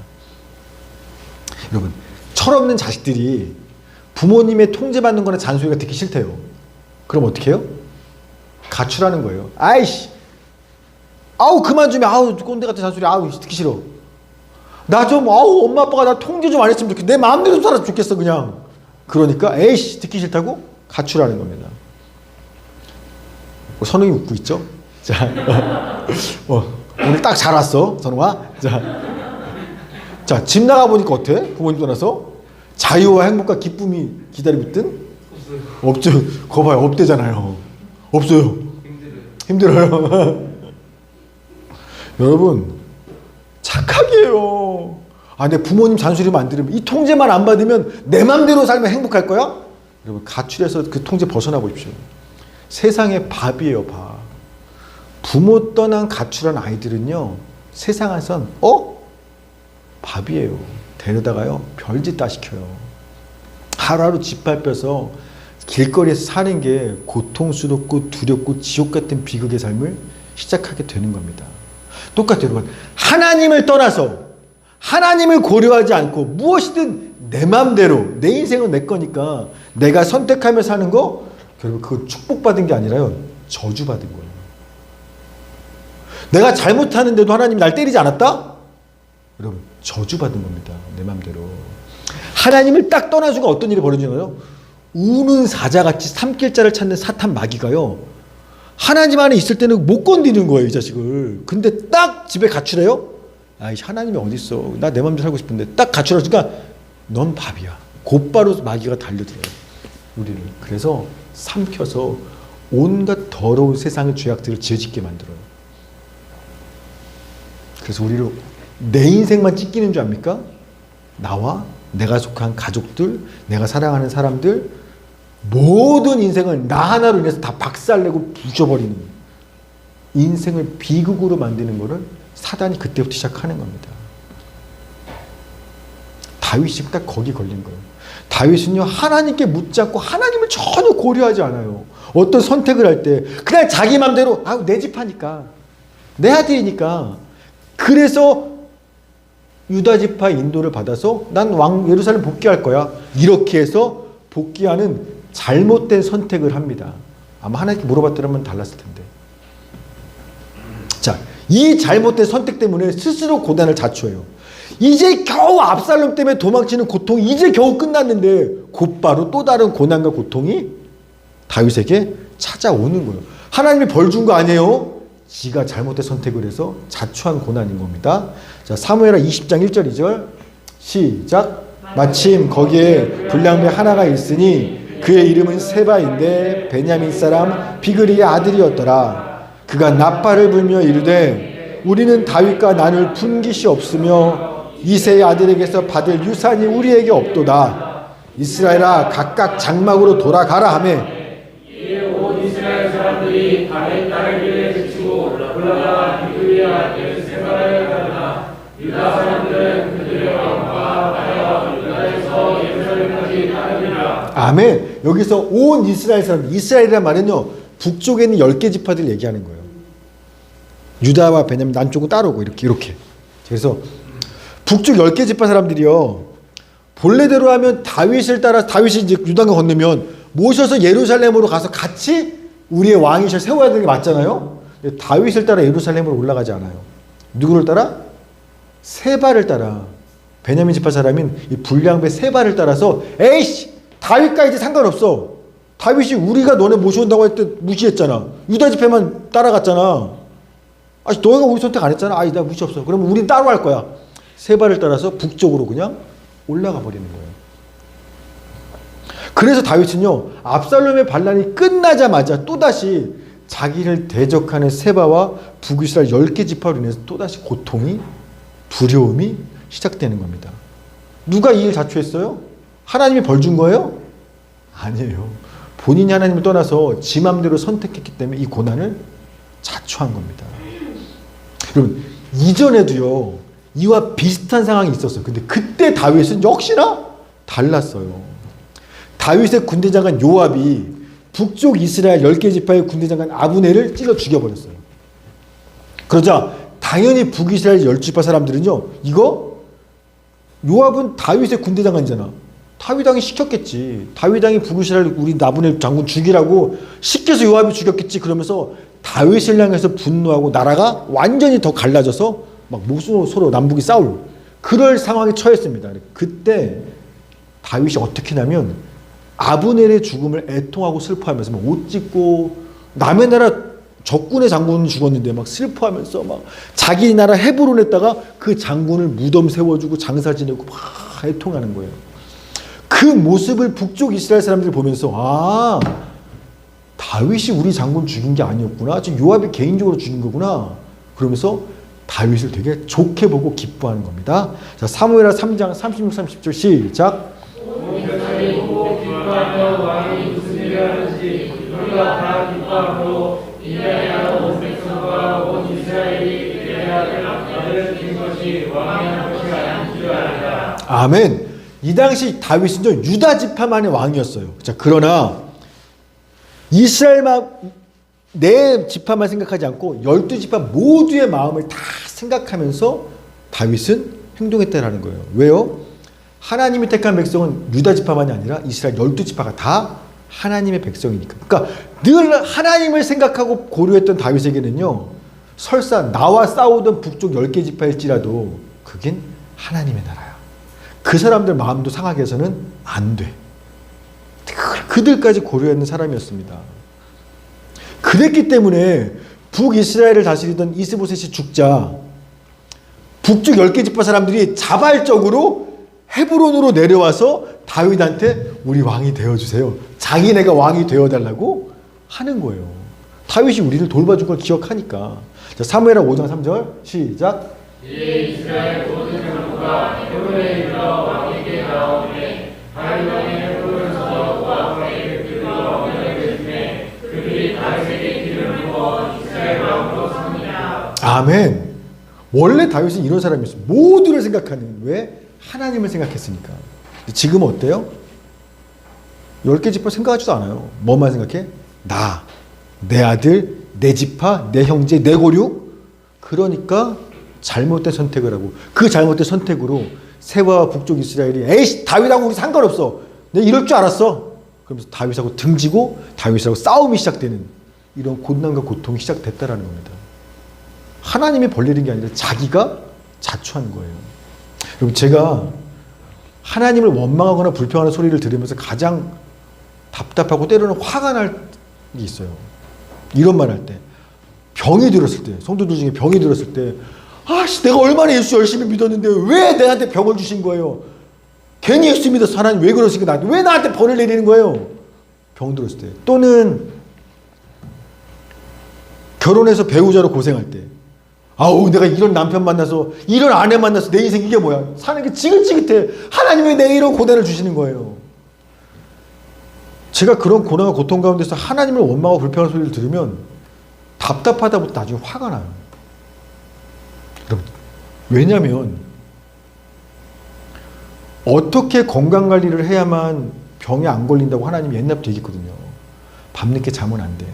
여러분, 철없는 자식들이 부모님의 통제받는 거나 잔소리가 듣기 싫대요. 그럼 어떻게 해요? 가출하는 거예요. 그만 좀 해. 꼰대 같은 잔소리. 듣기 싫어. 나 좀, 엄마 아빠가 나 통제 좀 안 했으면 좋겠어. 내 마음대로 살았으면 좋겠어, 그냥. 그러니까, 듣기 싫다고 가출하는 겁니다. 선웅이 웃고 있죠? 자, 오늘 딱 잘 왔어, 선웅아. 자, 집 나가보니까 어때? 부모님 떠나서? 자유와 행복과 기쁨이 기다리고 있든? 없죠. 거 봐요. 없대잖아요. 없어요. 힘들어요. 여러분, 착하게 해요. 내 부모님 잔소리만 안 들으면, 이 통제만 안 받으면 내 맘대로 살면 행복할 거야? 여러분, 가출해서 그 통제 벗어나 보십시오. 세상의 밥이에요, 밥. 부모 떠난 가출한 아이들은요, 세상에선 밥이에요. 데려다가요, 별짓 다 시켜요. 하루하루 짓밟혀서 길거리에서 사는 게 고통스럽고 두렵고 지옥 같은 비극의 삶을 시작하게 되는 겁니다. 똑같아요, 여러분. 하나님을 떠나서 하나님을 고려하지 않고 무엇이든 내 마음대로 내 인생은 내 거니까 내가 선택하며 사는 거 여러분 그거 축복받은 게 아니라요. 저주받은 거예요. 내가 잘못하는데도 하나님이 날 때리지 않았다? 여러분 저주받은 겁니다. 내 맘대로. 하나님을 딱 떠나주고 어떤 일이 벌어지나요? 우는 사자같이 삼킬 자를 찾는 사탄 마귀가요. 하나님 안에 있을 때는 못 건드리는 거예요. 이 자식을. 근데 딱 집에 가출해요? 아이 하나님이 어딨어. 나 내 맘대로 살고 싶은데. 딱 가출하니까 넌 밥이야. 곧바로 마귀가 달려들어요. 우리를. 그래서 삼켜서 온갖 더러운 세상의 죄악들을 지어짓게 만들어요. 그래서 우리를 내 인생만 찢기는 줄 압니까? 나와 내가 속한 가족들, 내가 사랑하는 사람들, 모든 인생을 나 하나로 인해서 다 박살내고 부셔버리는, 인생을 비극으로 만드는 것을 사단이 그때부터 시작하는 겁니다. 다윗이 딱 거기 걸린 거예요. 다윗은요 하나님께 묻지 않고 하나님을 전혀 고려하지 않아요. 어떤 선택을 할 때 그냥 자기 맘대로 내 집 하니까, 내 아들이니까. 그래서 유다 지파 인도를 받아서 난 왕 예루살렘 복귀할 거야. 이렇게 해서 복귀하는 잘못된 선택을 합니다. 아마 하나님께 물어봤더라면 달랐을 텐데. 자, 이 잘못된 선택 때문에 스스로 고난을 자초해요. 이제 겨우 압살롬 때문에 도망치는 고통이 이제 겨우 끝났는데 곧바로 또 다른 고난과 고통이 다윗에게 찾아오는 거예요. 하나님이 벌 준 거 아니에요? 지가 잘못된 선택을 해서 자초한 고난인 겁니다. 자, 사무엘하 20장 1절 2절 시작. 마침 거기에 불량배 하나가 있으니 그의 이름은 세바인데 베냐민 사람 비그리의 아들이었더라. 그가 나팔을 불며 이르되 우리는 다윗과 나눌 분깃이 없으며 이새의 아들에게서 받을 유산이 우리에게 없도다. 이스라엘아 각각 장막으로 돌아가라 하매 온 이스라엘 사람들이 다윗 딸을 길에 그치고 올라가 비그리의 아들 세바를 따르나 유다 사람들은 그들의 왕과 나라와 유다에서 예루살렘까지 따르니라. 아멘. 여기서 온 이스라엘 사람, 이스라엘이란 말은요 북쪽에 있는 10개 지파들 얘기하는 거예요. 유다와 베냐민 남쪽은 따르고 이렇게. 그래서 북쪽 10개 지파 사람들이요 본래대로 하면 다윗을 따라, 다윗이 이제 유다가 건너면 모셔서 예루살렘으로 가서 같이 우리의 왕이실 세워야 되는 게 맞잖아요. 다윗을 따라 예루살렘으로 올라가지 않아요. 누구를 따라? 세바를 따라. 베냐민 지파 사람인 이 불량배 세바를 따라서 에이씨 다윗과 이제 상관없어. 다윗이 우리가 너네 모셔온다고 할 때 무시했잖아. 유다 지파만 따라갔잖아. 너희가 우리 선택 안 했잖아. 나 무시 없어. 그러면 우린 따로 할 거야. 세바를 따라서 북쪽으로 그냥 올라가 버리는 거예요. 그래서 다윗은요 압살롬의 반란이 끝나자마자 또다시 자기를 대적하는 세바와 북이스라엘 10개 지파로 인해서 또다시 고통이, 두려움이 시작되는 겁니다. 누가 이 일 자초했어요? 하나님이 벌 준 거예요? 아니에요. 본인이 하나님을 떠나서 지 맘대로 선택했기 때문에 이 고난을 자초한 겁니다. 여러분 이전에도요 이와 비슷한 상황이 있었어요. 근데 그때 다윗은 역시나 달랐어요. 다윗의 군대장관 요압이 북쪽 이스라엘 10개 지파의 군대장관 아브넬을 찔러 죽여버렸어요. 그러자 당연히 북이스라엘 10지파 사람들은요 이거 요압은 다윗의 군대장관이잖아. 다윗왕이 시켰겠지. 다윗왕이 북이스라엘 우리 아브넬 장군 죽이라고 시켜서 요압이 죽였겠지. 그러면서 다윗을 향해서 분노하고 나라가 완전히 더 갈라져서 막 서로 남북이 싸울 그럴 상황에 처했습니다. 그때 다윗이 어떻게 하냐면 아브넬의 죽음을 애통하고 슬퍼하면서 막 옷 찢고, 남의 나라 적군의 장군이 죽었는데 막 슬퍼하면서 막 자기 나라 헤브론에다가 그 장군을 무덤 세워주고 장사 지내고 막 애통하는 거예요. 그 모습을 북쪽 이스라엘 사람들이 보면서 다윗이 우리 장군 죽인 게 아니었구나. 지금 요압이 개인적으로 죽인 거구나. 그러면서 다윗을 되게 좋게 보고 기뻐하는 겁니다. 자, 사무엘하 3장 36, 30절 시작. 왕이 무슨 일을 하는지 우리가 다 기뻐하고 이레야 온 백성과 온 이스라엘이 이레야를 준 것이 왕이 한 것이 아닌 줄 알라. 아멘. 이 당시 다윗은 유다 지파만의 왕이었어요. 자, 그러나 이스라엘만 내 지파만 생각하지 않고 12지파 모두의 마음을 다 생각하면서 다윗은 행동했다라는 거예요. 왜요? 하나님이 택한 백성은 유다 지파만이 아니라 이스라엘 12지파가 다 하나님의 백성이니까. 그러니까 늘 하나님을 생각하고 고려했던 다윗에게는요, 설사 나와 싸우던 북쪽 10개 지파일지라도 그긴 하나님의 나라야. 그 사람들 마음도 상하게 해서는 안 돼. 그들까지 고려했는 사람이었습니다. 그랬기 때문에 북이스라엘을 다스리던 이스보셋이 죽자 북쪽 10개 지파 사람들이 자발적으로 헤브론으로 내려와서 다윗한테 우리 왕이 되어주세요. 자기네가 왕이 되어달라고 하는 거예요. 다윗이 우리를 돌봐준 걸 기억하니까. 자, 사무엘하 5장 3절 시작. 이에 이스라엘 모든 장로가 헤브론에 이르러 왕에게 나오매 다윗 왕이 헤브론에 서서 왕에게 그들과 왕에게 주매 그들이 다윗에게 기름을 부어 이스라엘 왕으로 삼으니라. 아멘. 원래 다윗은 이런 사람이었어요. 모두를 생각하는. 왜? 하나님을 생각했으니까. 지금은 어때요? 10개 지파 생각하지도 않아요. 뭐만 생각해? 나, 내 아들, 내 지파, 내 형제, 내 고륙. 그러니까 잘못된 선택을 하고 그 잘못된 선택으로 세바와 북쪽 이스라엘이 에이씨 다윗하고 우리 상관없어. 내가 이럴 줄 알았어. 그러면서 다윗하고 등지고 다윗하고 싸움이 시작되는 이런 고난과 고통이 시작됐다라는 겁니다. 하나님이 벌리는 게 아니라 자기가 자초한 거예요. 여러분, 제가 하나님을 원망하거나 불평하는 소리를 들으면서 가장 답답하고 때로는 화가 날 게 있어요. 이런 말 할 때, 병이 들었을 때, 성도들 중에 병이 들었을 때, 아씨, 내가 얼마나 예수 열심히 믿었는데 왜 내한테 병을 주신 거예요? 괜히 예수 믿어서 하나님 왜 그러시니까 나한테 왜 나한테 벌을 내리는 거예요? 병 들었을 때, 또는 결혼해서 배우자로 고생할 때, 아우 내가 이런 남편 만나서 이런 아내 만나서 내 인생 이게 뭐야? 사는 게 지긋지긋해. 하나님이 왜 내게 이런 고난을 주시는 거예요? 제가 그런 고난과 고통 가운데서 하나님을 원망하고 불평하는 소리를 들으면 답답하다보다 나중에 화가 나요. 여러분, 왜냐하면 어떻게 건강관리를 해야만 병에 안 걸린다고 하나님이 옛날부터 얘기했거든요. 밤늦게 자면 안 돼.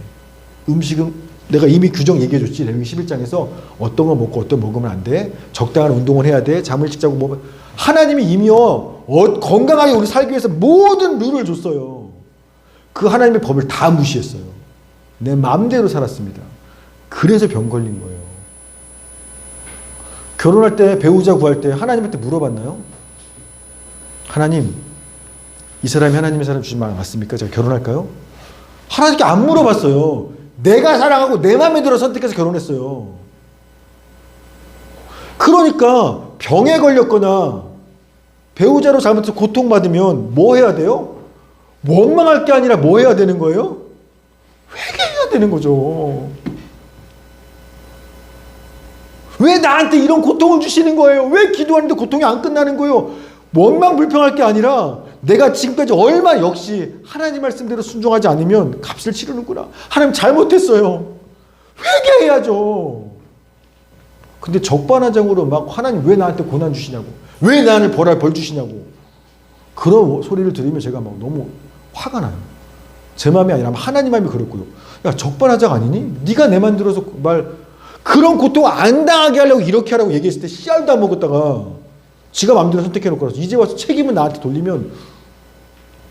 음식은 내가 이미 규정 얘기해줬지. 레위기 11장에서 어떤 거 먹고 어떤 거 먹으면 안 돼. 적당한 운동을 해야 돼. 잠을 푹자고 뭐 하나님이 이미요 건강하게 우리 살기 위해서 모든 룰을 줬어요. 그 하나님의 법을 다 무시했어요. 내 마음대로 살았습니다. 그래서 병 걸린 거예요. 결혼할 때 배우자 구할 때 하나님한테 물어봤나요? 하나님, 이 사람이 하나님의 사람 주신 말 맞습니까? 제가 결혼할까요? 하나님께 안 물어봤어요. 내가 사랑하고 내 마음에 들어 선택해서 결혼했어요. 그러니까 병에 걸렸거나 배우자로 잘못해서 고통받으면 뭐 해야 돼요? 원망할 게 아니라 뭐 해야 되는 거예요? 회개해야 되는 거죠. 왜 나한테 이런 고통을 주시는 거예요? 왜 기도하는데 고통이 안 끝나는 거예요? 원망 불평할 게 아니라 내가 지금까지 얼마 역시 하나님 말씀대로 순종하지 않으면 값을 치르는구나. 하나님 잘못했어요. 회개해야죠. 근데 적반하장으로 막 하나님 왜 나한테 고난 주시냐고. 왜 나를 벌 주시냐고. 그런 소리를 들으면 제가 막 너무 화가 나요. 제 마음이 아니라 하나님 마음이 그렇고요. 야, 적반하장 아니니? 네가 내 맘 들어서 그런 고통 안 당하게 하려고 이렇게 하라고 얘기했을 때 씨알도 안 먹었다가 지가 마음대로 선택해놓고 나서 이제 와서 책임을 나한테 돌리면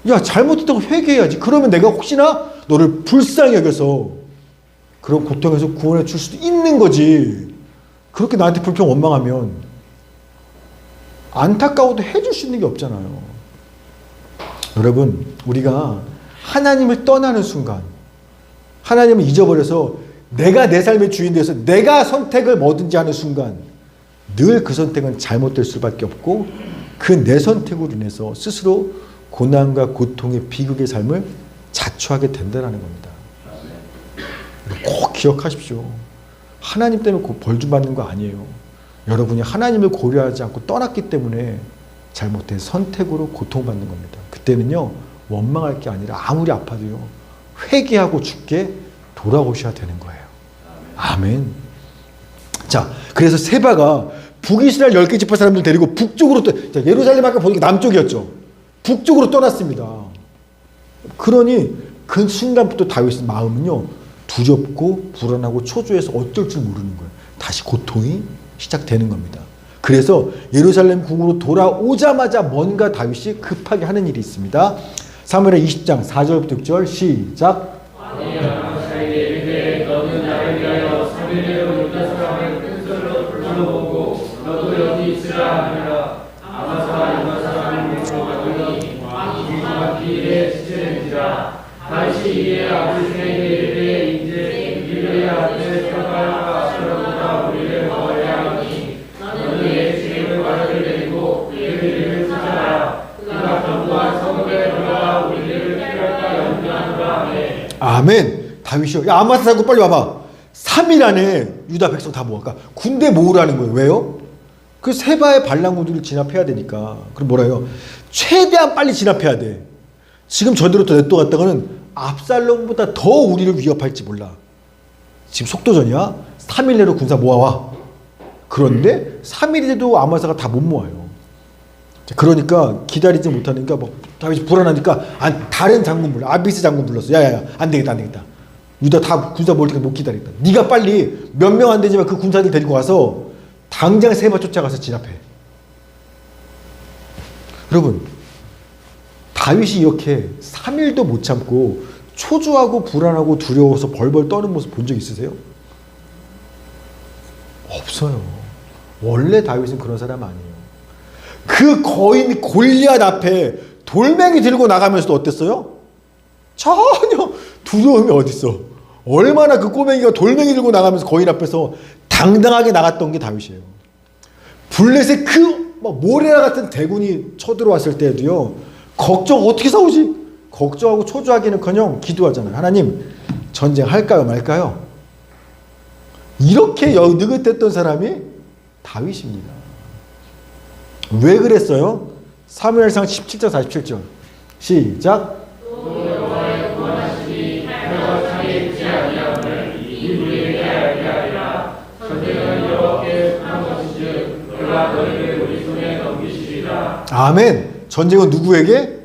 야, 잘못했다고 회개해야지. 그러면 내가 혹시나 너를 불쌍히 여겨서 그런 고통에서 구원해 줄 수도 있는 거지. 그렇게 나한테 불평 원망하면 안타까워도 해줄 수 있는 게 없잖아요. 여러분, 우리가 하나님을 떠나는 순간, 하나님을 잊어버려서 내가 내 삶의 주인 되어서 내가 선택을 뭐든지 하는 순간 늘 그 선택은 잘못될 수밖에 없고 그 내 선택으로 인해서 스스로 고난과 고통의 비극의 삶을 자초하게 된다는 겁니다. 꼭 기억하십시오. 하나님 때문에 벌 좀 받는 거 아니에요. 여러분이 하나님을 고려하지 않고 떠났기 때문에 잘못된 선택으로 고통받는 겁니다. 그때는요, 원망할 게 아니라 아무리 아파도요, 회개하고 죽게 돌아오셔야 되는 거예요. 아멘. 자, 그래서 세바가 북이스라엘 10개 지파 사람들 데리고 북쪽으로 예루살렘 아까 보니까 남쪽이었죠. 북쪽으로 떠났습니다. 그러니 그 순간부터 다윗의 마음은요, 두렵고 불안하고 초조해서 어쩔 줄 모르는 거예요. 다시 고통이 시작되는 겁니다. 그래서 예루살렘 궁으로 돌아오자마자 뭔가 다윗이 급하게 하는 일이 있습니다. 사무엘하 20장 4절부터 6절 시작. 왕이 아마사에게 이르되 너는 나를 위하여 3일 내로 유다 사람을 큰 소리로 불러보고 너도 여기 있으라 하니라. 아마사가 유다 사람을 물어가더니 왕이 정확히 이에 지체는지라. 다시 이에 아버지에게 이르되 이제 이르의 아들 사발과 아스라보다 우리를 먹어야 하니 너는 예수님을 와르를 내리고 그의 이름을 찾아라. 그가 견고한 성읍에 들어가 우리를 피할까 염려하노라 하네. 아멘. 다윗이요. 야, 아마사 사고 빨리 와봐. 3일 안에 유다 백성 다 모아. 그러니까 군대 모으라는 거예요. 왜요? 그 세바의 반란군들을 진압해야 되니까. 그럼 뭐라요? 최대한 빨리 진압해야 돼. 지금 저대로 더 냅둬갔다가는 압살롬보다 더 우리를 위협할지 몰라. 지금 속도전이야. 3일 내로 군사 모아와. 그런데 3일이 돼도 아마사가 다 못 모아요. 그러니까 기다리지 못하니까 뭐 다윗이 불안하니까 다른 장군 불러. 아비스 장군 불렀어. 야야야, 안 되겠다. 유다 다 군사 모을 때까지 못 기다리겠다. 네가 빨리 몇 명 안 되지만 그 군사들 데리고 와서 당장 세바 쫓아가서 진압해. 여러분, 다윗이 이렇게 3일도 못 참고 초조하고 불안하고 두려워서 벌벌 떠는 모습 본 적 있으세요? 없어요. 원래 다윗은 그런 사람 아니에요. 그 거인 골리앗 앞에 돌멩이 들고 나가면서도 어땠어요? 전혀 두려움이 어딨어. 얼마나 그 꼬맹이가 돌멩이 들고 나가면서 거인 앞에서 당당하게 나갔던 게 다윗이에요. 블레셋 그 모래라 같은 대군이 쳐들어왔을 때도요, 걱정 어떻게 싸우지? 걱정하고 초조하기는커녕 기도하잖아요. 하나님, 전쟁할까요 말까요? 이렇게 느긋했던 사람이 다윗입니다. 왜 그랬어요? 사무엘상 17장 47절 시작. 아멘. 전쟁은 누구에게?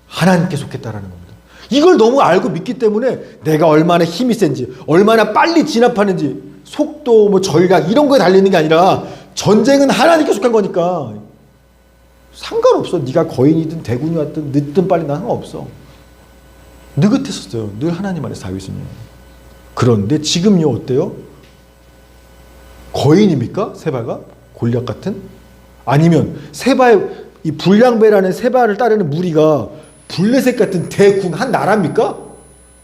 하나님께 속했다라는 겁니다. 이걸 너무 알고 믿기 때문에 내가 얼마나 힘이 센지, 얼마나 빨리 진압하는지, 속도, 뭐 전략 이런 거에 달리는 게 아니라 전쟁은 하나님께 속한 거니까 상관없어. 네가 거인이든 대군이 왔든 늦든 빨리 나 상관없어. 느긋했었어요. 늘 하나님 안에서 다윗은요. 그런데 지금요 어때요? 거인입니까? 세바가? 골리앗 같은? 아니면 세바의 이 불량배라는 세바를 따르는 무리가 블레셋 같은 대군 한 나라입니까?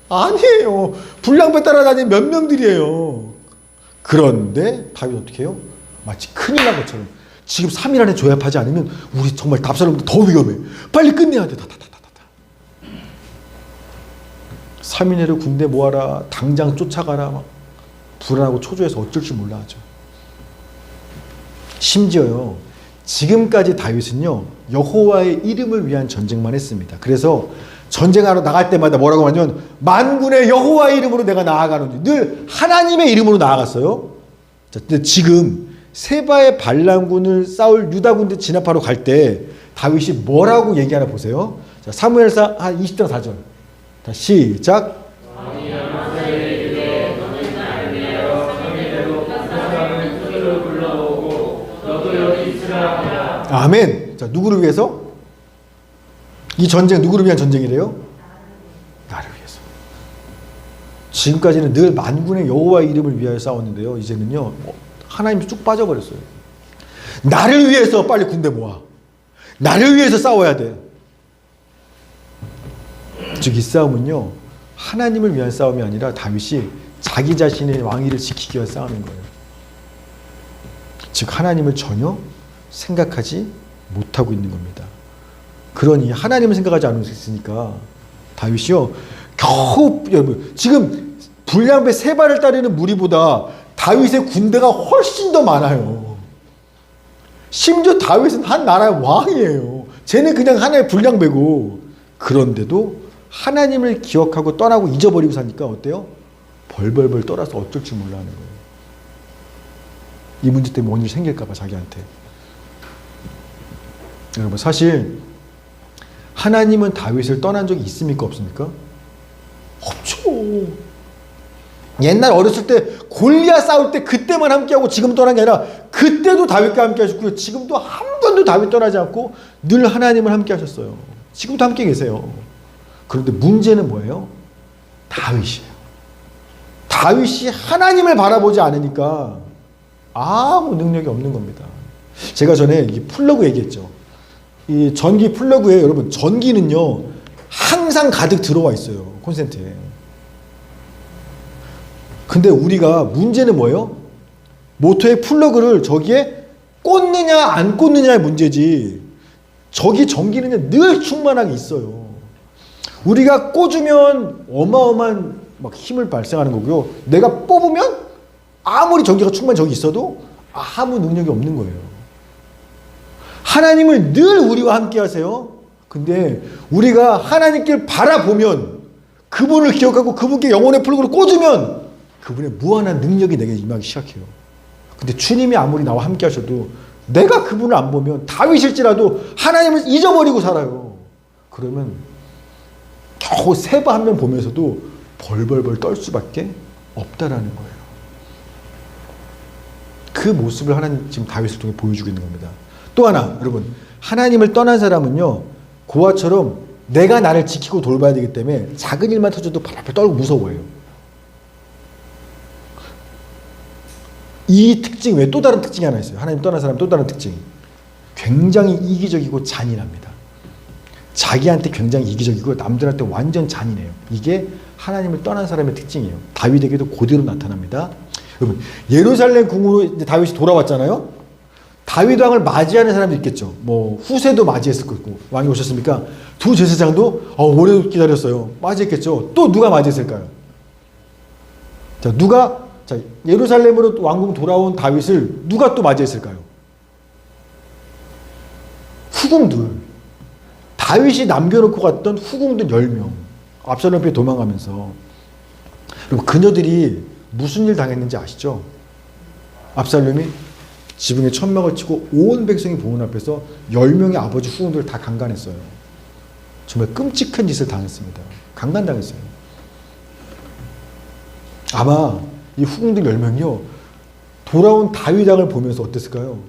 아니에요. 불량배 따라다니는 몇 명들이에요. 그런데 다윗 어떻게 해요? 마치 큰일 난 것처럼 지금 3일 안에 조합하지 않으면 우리 정말 압살롬보다 더 위험해. 빨리 끝내야 돼. 3일 내로 군대 모아라. 당장 쫓아가라. 막 불안하고 초조해서 어쩔 줄 몰라 하죠. 심지어요, 지금까지 다윗은요 여호와의 이름을 위한 전쟁만 했습니다. 그래서 전쟁하러 나갈 때마다 뭐라고 하냐면 만군의 여호와의 이름으로 내가 나아가는지, 늘 하나님의 이름으로 나아갔어요. 자, 근데 지금 세바의 반란군을 싸울 유다군대 진압하러 갈 때 다윗이 뭐라고 얘기하나 보세요. 자, 사무엘상 20장 4절. 자, 시작. 아멘. 자, 누구를 위해서? 이 전쟁 누구를 위한 전쟁이래요? 나를 위해서. 지금까지는 늘 만군의 여호와의 이름을 위하여 싸웠는데요, 이제는요 하나님이 쭉 빠져버렸어요. 나를 위해서 빨리 군대 모아. 나를 위해서 싸워야 돼. 즉 이 싸움은요 하나님을 위한 싸움이 아니라 다윗이 자기 자신의 왕위를 지키기 위한 싸움인 거예요. 즉 하나님을 전혀 생각하지 못하고 있는 겁니다. 그러니 하나님을 생각하지 않을 수 있으니까 다윗이요 겨우, 지금 불량배 세바를 따르는 무리보다 다윗의 군대가 훨씬 더 많아요. 심지어 다윗은 한 나라의 왕이에요. 쟤는 그냥 하나의 불량배고. 그런데도 하나님을 기억하고 떠나고 잊어버리고 사니까 어때요? 벌벌벌 떨어서 어쩔 줄 몰라 하는 거예요. 이 문제 때문에 뭔 일 생길까 봐 자기한테. 여러분, 사실 하나님은 다윗을 떠난 적이 있습니까? 없습니까? 없죠. 옛날 어렸을 때 골리앗 싸울 때 그때만 함께하고 지금 떠난 게 아니라 그때도 다윗과 함께 하셨고요. 지금도 한 번도 다윗 떠나지 않고 늘 하나님을 함께 하셨어요. 지금도 함께 계세요. 그런데 문제는 뭐예요? 다윗이에요. 다윗이 하나님을 바라보지 않으니까 아무 능력이 없는 겁니다. 제가 전에 이 플러그 얘기했죠. 이 전기 플러그에 여러분 전기는요 항상 가득 들어와 있어요. 콘센트에. 근데 우리가 문제는 뭐예요? 모터의 플러그를 저기에 꽂느냐 안 꽂느냐의 문제지, 저기 전기는 늘 충만하게 있어요. 우리가 꽂으면 어마어마한 막 힘을 발생하는 거고요. 내가 뽑으면 아무리 전기가 충만 저기 있어도 아무 능력이 없는 거예요. 하나님을 늘 우리와 함께 하세요. 근데 우리가 하나님께 바라보면, 그분을 기억하고 그분께 영혼의 플러그를 꽂으면 그분의 무한한 능력이 내게 임하기 시작해요. 근데 주님이 아무리 나와 함께 하셔도 내가 그분을 안 보면, 다윗일지라도 하나님을 잊어버리고 살아요. 그러면 겨우 세바 한 명 보면서도 벌벌벌 떨 수밖에 없다라는 거예요. 그 모습을 하나님 지금 다윗을 통해 보여주고 있는 겁니다. 또 하나, 여러분, 하나님을 떠난 사람은요, 고아처럼 내가 나를 지키고 돌봐야 되기 때문에 작은 일만 터져도 발발 떨고 무서워해요. 이 특징 외에 또 다른 특징이 하나 있어요. 하나님 떠난 사람 또 다른 특징. 굉장히 이기적이고 잔인합니다. 자기한테 굉장히 이기적이고 남들한테 완전 잔인해요. 이게 하나님을 떠난 사람의 특징이에요. 다윗에게도 그대로 나타납니다. 여러분, 예루살렘 궁으로 이제 다윗이 돌아왔잖아요. 다윗 왕을 맞이하는 사람도 있겠죠. 뭐 후세도 맞이했을 거고, 왕이 오셨습니까? 두 제사장도 오래 기다렸어요. 맞이했겠죠. 또 누가 맞이했을까요? 자, 예루살렘으로 왕궁 돌아온 다윗을 누가 또 맞이했을까요? 후궁들. 다윗이 남겨놓고 갔던 후궁들 10명. 압살롬 앞에 도망가면서. 여러분, 그녀들이 무슨 일 당했는지 아시죠? 압살롬이 지붕에 천막을 치고 온 백성이 보는 앞에서 10명의 아버지 후궁들을 다 강간했어요. 정말 끔찍한 짓을 당했습니다. 강간당했어요. 아마 이 후궁들 10명이요, 돌아온 다윗 왕을 보면서 어땠을까요?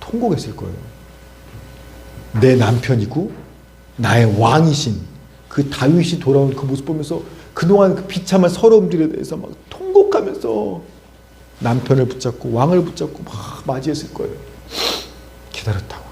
통곡했을 거예요. 내 남편이고 나의 왕이신 그 다윗이 돌아온 그 모습 보면서 그동안 그 비참한 서러움들에 대해서 막 통곡하면서 남편을 붙잡고 왕을 붙잡고 막 맞이했을 거예요. 기다렸다고.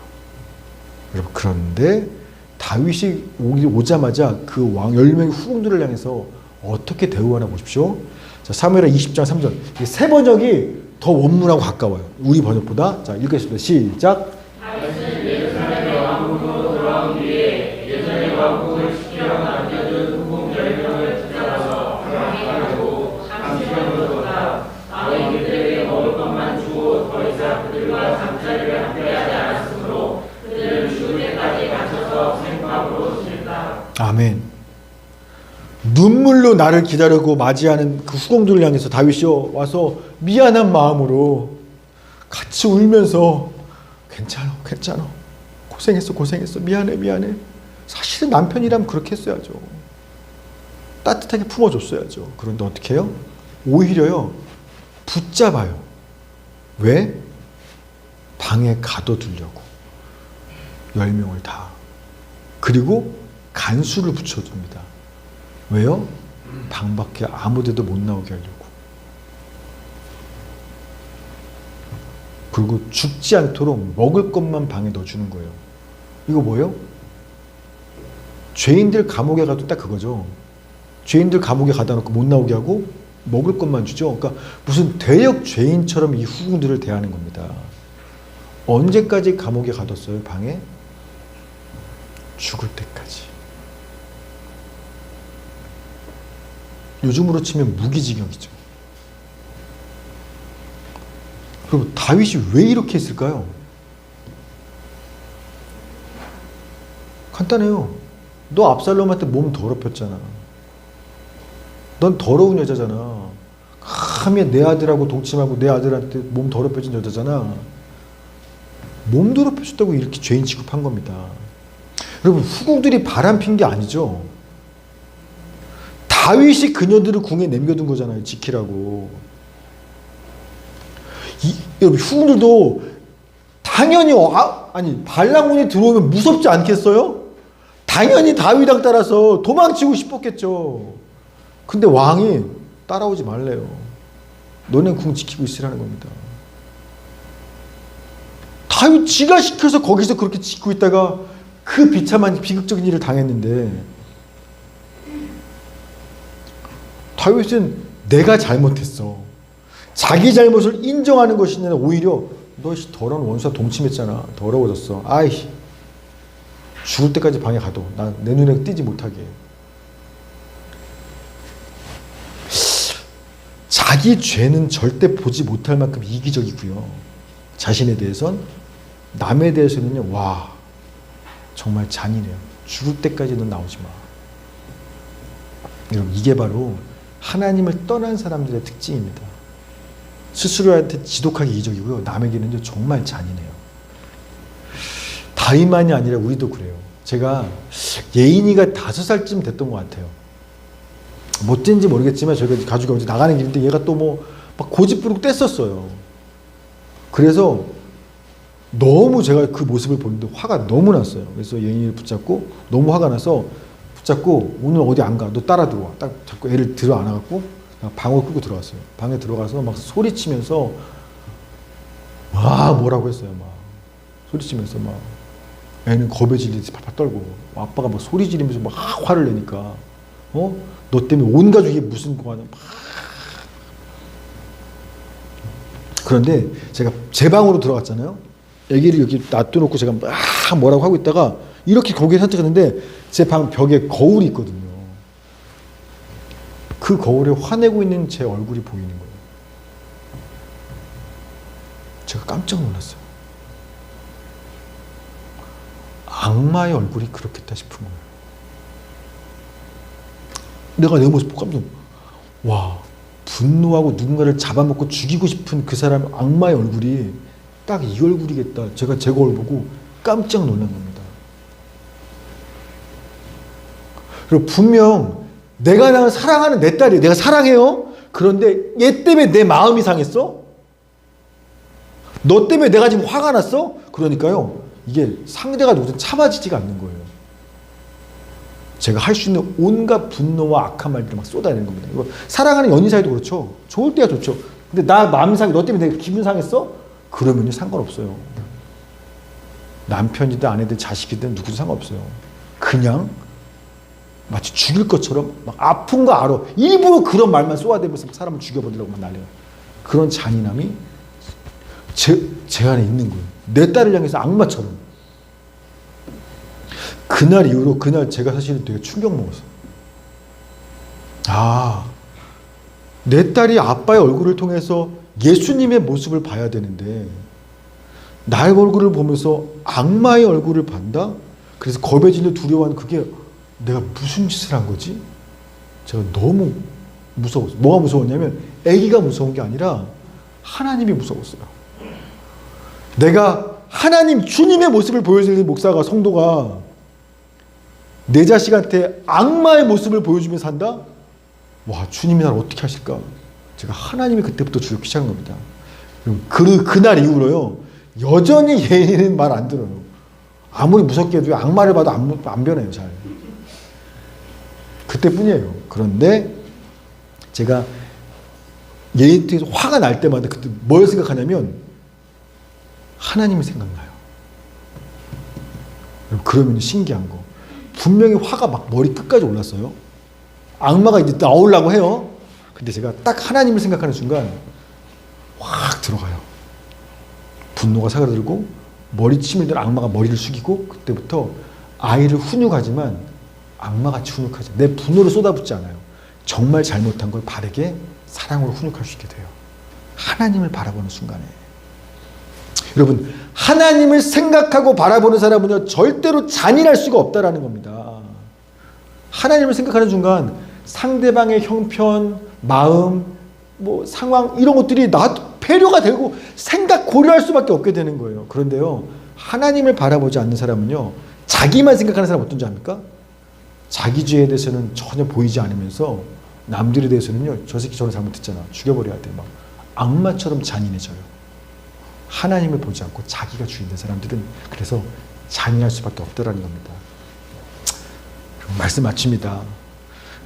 여러분, 그런데 다윗이 오자마자 그 왕 10명의 후궁들을 향해서 어떻게 대우하나 보십시오. 자, 사무엘하 20장 3절. 세 번역이 더 원문하고 가까워요. 우리 번역보다. 자, 읽겠습니다. 시작. 다윗은 예루살렘의 왕궁으로 돌아온 뒤에 예전의 왕궁을 지키려 남겨둔 후궁 10명을 붙잡아서 강간하고 감시형으로 뒀다. 왕이 그들에게 먹을 것만 주고 더 이상 그들과 잠자리를 함께하지 않았으므로 그들은 죽을 때까지 갇혀서 생방으로 지냈다. 아멘. 눈물로 나를 기다리고 맞이하는 그 후궁들을 향해서 다윗이 와서 미안한 마음으로 같이 울면서 괜찮아. 고생했어. 미안해. 사실은 남편이라면 그렇게 했어야죠. 따뜻하게 품어줬어야죠. 그런데 어떻게 해요? 오히려요, 붙잡아요. 왜? 방에 가둬두려고. 10명을 다. 그리고 간수를 붙여줍니다. 왜요? 방 밖에 아무데도 못 나오게 하려고. 그리고 죽지 않도록 먹을 것만 방에 넣어주는 거예요. 이거 뭐예요? 죄인들 감옥에 가도 딱 그거죠. 죄인들 감옥에 가다 놓고 못 나오게 하고 먹을 것만 주죠. 그러니까 무슨 대역 죄인처럼 이 후궁들을 대하는 겁니다. 언제까지 감옥에 가뒀어요? 방에? 죽을 때까지. 요즘으로 치면 무기징역이죠. 그럼 다윗이 왜 이렇게 했을까요? 간단해요. 너 압살롬한테 몸 더럽혔잖아. 넌 더러운 여자잖아. 감히 내 아들하고 동침하고 내 아들한테 몸 더럽혀진 여자잖아. 몸 더럽혀졌다고 이렇게 죄인 취급한 겁니다. 여러분, 후궁들이 바람핀 게 아니죠. 다윗이 그녀들을 궁에 남겨둔 거잖아요. 지키라고. 여러분, 후궁들도 당연히 발랑군이 들어오면 무섭지 않겠어요? 당연히 다윗 왕 따라서 도망치고 싶었겠죠. 근데 왕이 따라오지 말래요. 너네 궁 지키고 있으라는 겁니다. 다윗 지가 시켜서 거기서 그렇게 지키고 있다가 그 비참한 비극적인 일을 당했는데, 다윗은 내가 잘못했어, 자기 잘못을 인정하는 것이 아니라 오히려 너 더러운 원수와 동침했잖아, 더러워졌어, 아이 죽을 때까지 방에 가도 내 눈에 띄지 못하게. 자기 죄는 절대 보지 못할 만큼 이기적이고요, 자신에 대해선, 남에 대해서는요, 와 정말 잔인해요. 죽을 때까지 넌 나오지 마. 여러분, 이게 바로 하나님을 떠난 사람들의 특징입니다. 스스로한테 지독하게 이기적이고요, 남에게는요 정말 잔인해요. 다윗만이 아니라 우리도 그래요. 제가 예인이가 5살쯤 됐던 것 같아요. 뭐 어쩐지 모르겠지만 저희가 가족이 어디 나가는 길인데 얘가 또 뭐 막 고집 부리고 뗐었어요. 그래서 너무 제가 그 모습을 보는데 화가 너무 났어요. 그래서 예인이를 붙잡고, 너무 화가 나서 붙잡고, 오늘 어디 안 가, 너 따라 들어와, 딱 잡고 애를 들어 안아갖고 방을 끌고 들어왔어요. 방에 들어가서 막 소리치면서 막 뭐라고 했어요. 막 소리치면서 막, 애는 겁에 질리듯이 팔팔 떨고, 아빠가 막 소리 지르면서 막 화를 내니까, 너 때문에 온 가족이 무슨 거 하냐, 막. 그런데 제가 제 방으로 들어갔잖아요. 애기를 여기 놔둬놓고 제가 막 뭐라고 하고 있다가 이렇게 거기에 선택했는데, 제 방 벽에 거울이 있거든요. 그 거울에 화내고 있는 제 얼굴이 보이는 거예요. 제가 깜짝 놀랐어요. 악마의 얼굴이 그렇겠다 싶은 거예요. 내가 내 모습 보고 깜짝 놀랐어요. 와, 분노하고 누군가를 잡아먹고 죽이고 싶은 그 사람 악마의 얼굴이 딱 이 얼굴이겠다. 제가 제 거울 보고 깜짝 놀란 겁니다. 그리고 분명 내가 사랑하는 내 딸이에요. 내가 사랑해요. 그런데 얘 때문에 내 마음이 상했어? 너 때문에 내가 지금 화가 났어? 그러니까요, 이게 상대가 누구든 참아지지가 않는 거예요. 제가 할 수 있는 온갖 분노와 악한 말들을 막 쏟아내는 겁니다. 이거 사랑하는 연인 사이도 그렇죠. 좋을 때가 좋죠. 근데 나 마음 상해, 너 때문에 내가 기분 상했어? 그러면요 상관없어요. 남편이든 아내든 자식이든 누구든 상관없어요. 그냥 마치 죽일 것처럼 막 아픈 거 알아. 일부러 그런 말만 쏘아대면서 사람을 죽여버리려고 막 난리예요. 그런 잔인함이 제 안에 있는 거예요. 내 딸을 향해서 악마처럼. 그날 이후로, 그날 제가 사실은 되게 충격 먹었어요. 아, 내 딸이 아빠의 얼굴을 통해서 예수님의 모습을 봐야 되는데 나의 얼굴을 보면서 악마의 얼굴을 본다? 그래서 겁에 질려 두려워하는, 그게 내가 무슨 짓을 한 거지? 제가 너무 무서웠어요. 뭐가 무서웠냐면 아기가 무서운 게 아니라 하나님이 무서웠어요. 내가 하나님, 주님의 모습을 보여주는 목사가, 성도가 내 자식한테 악마의 모습을 보여주면서 산다? 와, 주님이 나를 어떻게 하실까? 제가 하나님이 그때부터 두렵기 시작한 겁니다. 그날 이후로요, 여전히 예인이는 말 안 들어요. 아무리 무섭게 해도 악마를 봐도 안 변해요, 잘. 그때뿐이에요. 그런데 제가 예인 통해서 화가 날 때마다 그때 뭘 생각하냐면 하나님이 생각나요. 그러면 신기한 거, 분명히 화가 막 머리 끝까지 올랐어요. 악마가 이제 나오려고 해요. 근데 제가 딱 하나님을 생각하는 순간 확 들어가요. 분노가 사그라들고 머리침을 든 악마가 머리를 숙이고, 그때부터 아이를 훈육하지만 악마같이 훈육하지, 내 분노를 쏟아붓지 않아요. 정말 잘못한 걸 바르게 사랑으로 훈육할 수 있게 돼요. 하나님을 바라보는 순간에. 여러분, 하나님을 생각하고 바라보는 사람은요 절대로 잔인할 수가 없다라는 겁니다. 하나님을 생각하는 순간 상대방의 형편, 마음, 뭐 상황, 이런 것들이 나도 배려가 되고 생각, 고려할 수밖에 없게 되는 거예요. 그런데요, 하나님을 바라보지 않는 사람은요, 자기만 생각하는 사람 어떤지 압니까? 자기 죄에 대해서는 전혀 보이지 않으면서 남들에 대해서는요, 저 새끼 저런 잘못했잖아, 죽여버려야 돼, 막 악마처럼 잔인해져요. 하나님을 보지 않고 자기가 주인된 사람들은 그래서 잔인할 수밖에 없다라는 겁니다. 말씀 마칩니다.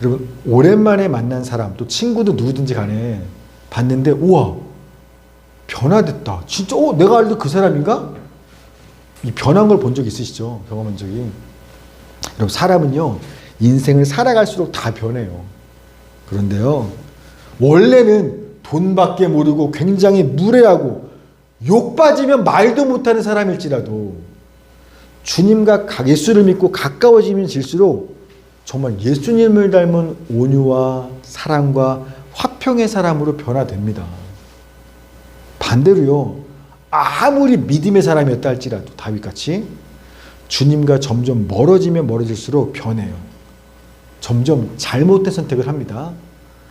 여러분, 오랜만에 만난 사람, 또 친구도 누구든지 간에 봤는데, 우와, 변화됐다. 진짜, 내가 알던 그 사람인가? 이 변한 걸 본 적 있으시죠? 경험한 적이. 여러분, 사람은요, 인생을 살아갈수록 다 변해요. 그런데요, 원래는 돈밖에 모르고 굉장히 무례하고 욕 빠지면 말도 못하는 사람일지라도 주님과 예수를 믿고 가까워지면 질수록 정말 예수님을 닮은 온유와 사랑과 화평의 사람으로 변화됩니다. 반대로요, 아무리 믿음의 사람이었다 할지라도 다윗같이 주님과 점점 멀어지면 멀어질수록 변해요. 점점 잘못된 선택을 합니다.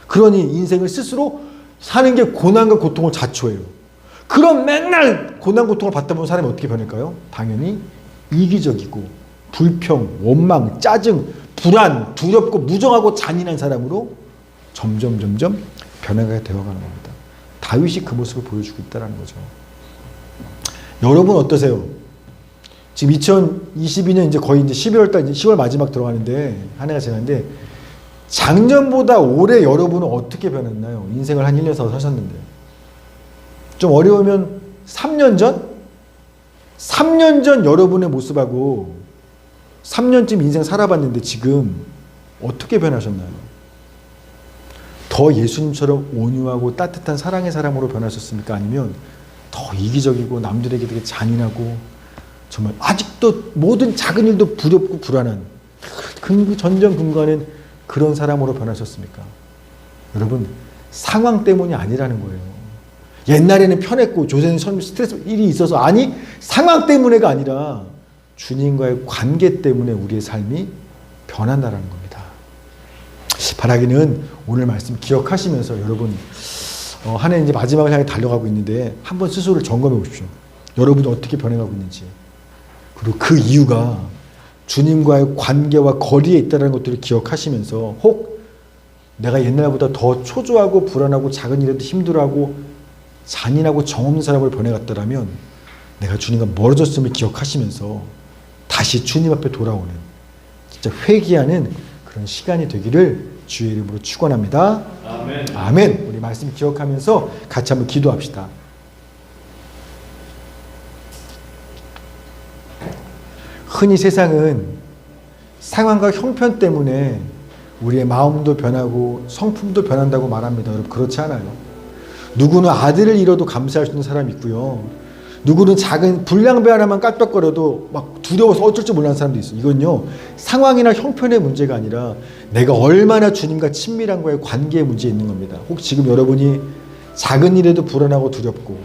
그러니 인생을 스스로 사는 게 고난과 고통을 자초해요. 그럼 맨날 고난 고통을 받다 보면 사람이 어떻게 변할까요? 당연히 이기적이고 불평, 원망, 짜증, 불안, 두렵고 무정하고 잔인한 사람으로 점점 변화가 되어가는 겁니다. 다윗이 그 모습을 보여주고 있다는 거죠. 여러분 어떠세요? 지금 2022년 이제 거의 이제 12월 달, 10월 마지막 들어가는데, 한 해가 지났는데, 작년보다 올해 여러분은 어떻게 변했나요? 인생을 한 1년 더 사셨는데. 좀 어려우면 3년 전? 3년 전 여러분의 모습하고 3년쯤 인생 살아봤는데 지금 어떻게 변하셨나요? 더 예수님처럼 온유하고 따뜻한 사랑의 사람으로 변하셨습니까? 아니면 더 이기적이고 남들에게 되게 잔인하고 정말 아직도 모든 작은 일도 두렵고 불안한 전전 근거하는 그런 사람으로 변하셨습니까? 여러분, 상황 때문이 아니라는 거예요. 옛날에는 편했고 요새는 스트레스 일이 있어서, 아니 상황 때문에가 아니라 주님과의 관계 때문에 우리의 삶이 변한다라는 겁니다. 바라기는 오늘 말씀 기억하시면서 여러분 한 해 이제 마지막을 향해 달려가고 있는데 한번 스스로를 점검해 보십시오. 여러분이 어떻게 변해가고 있는지, 그리고 그 이유가 주님과의 관계와 거리에 있다는 것들을 기억하시면서, 혹 내가 옛날보다 더 초조하고 불안하고 작은 일에도 힘들어하고 잔인하고 정없는 사람을 보내갔더라면 내가 주님과 멀어졌음을 기억하시면서 다시 주님 앞에 돌아오는, 진짜 회개하는 그런 시간이 되기를 주의 이름으로 축원합니다. 아멘. 아멘. 우리 말씀 기억하면서 같이 한번 기도합시다. 흔히 세상은 상황과 형편 때문에 우리의 마음도 변하고 성품도 변한다고 말합니다. 여러분, 그렇지 않아요. 누구는 아들을 잃어도 감사할 수 있는 사람이 있고요. 누구는 작은 불량배 하나만 깍딱거려도 막 두려워서 어쩔 줄 몰라하는 사람도 있어요. 이건요, 상황이나 형편의 문제가 아니라 내가 얼마나 주님과 친밀한과의 관계의 문제에 있는 겁니다. 혹 지금 여러분이 작은 일에도 불안하고 두렵고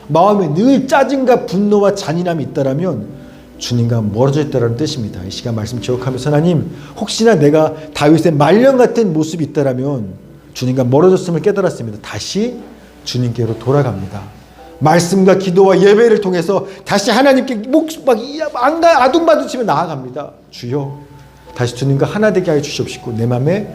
마음에 늘 짜증과 분노와 잔인함이 있다라면 주님과 멀어져 있다는 뜻입니다. 이 시간 말씀 기억하면서, 하나님, 혹시나 내가 다윗의 말년 같은 모습이 있다라면 주님과 멀어졌음을 깨달았습니다. 다시 주님께로 돌아갑니다. 말씀과 기도와 예배를 통해서 다시 하나님께 아둥바둥 치며 나아갑니다. 주여, 다시 주님과 하나 되게 하여 주시옵시고 내 맘에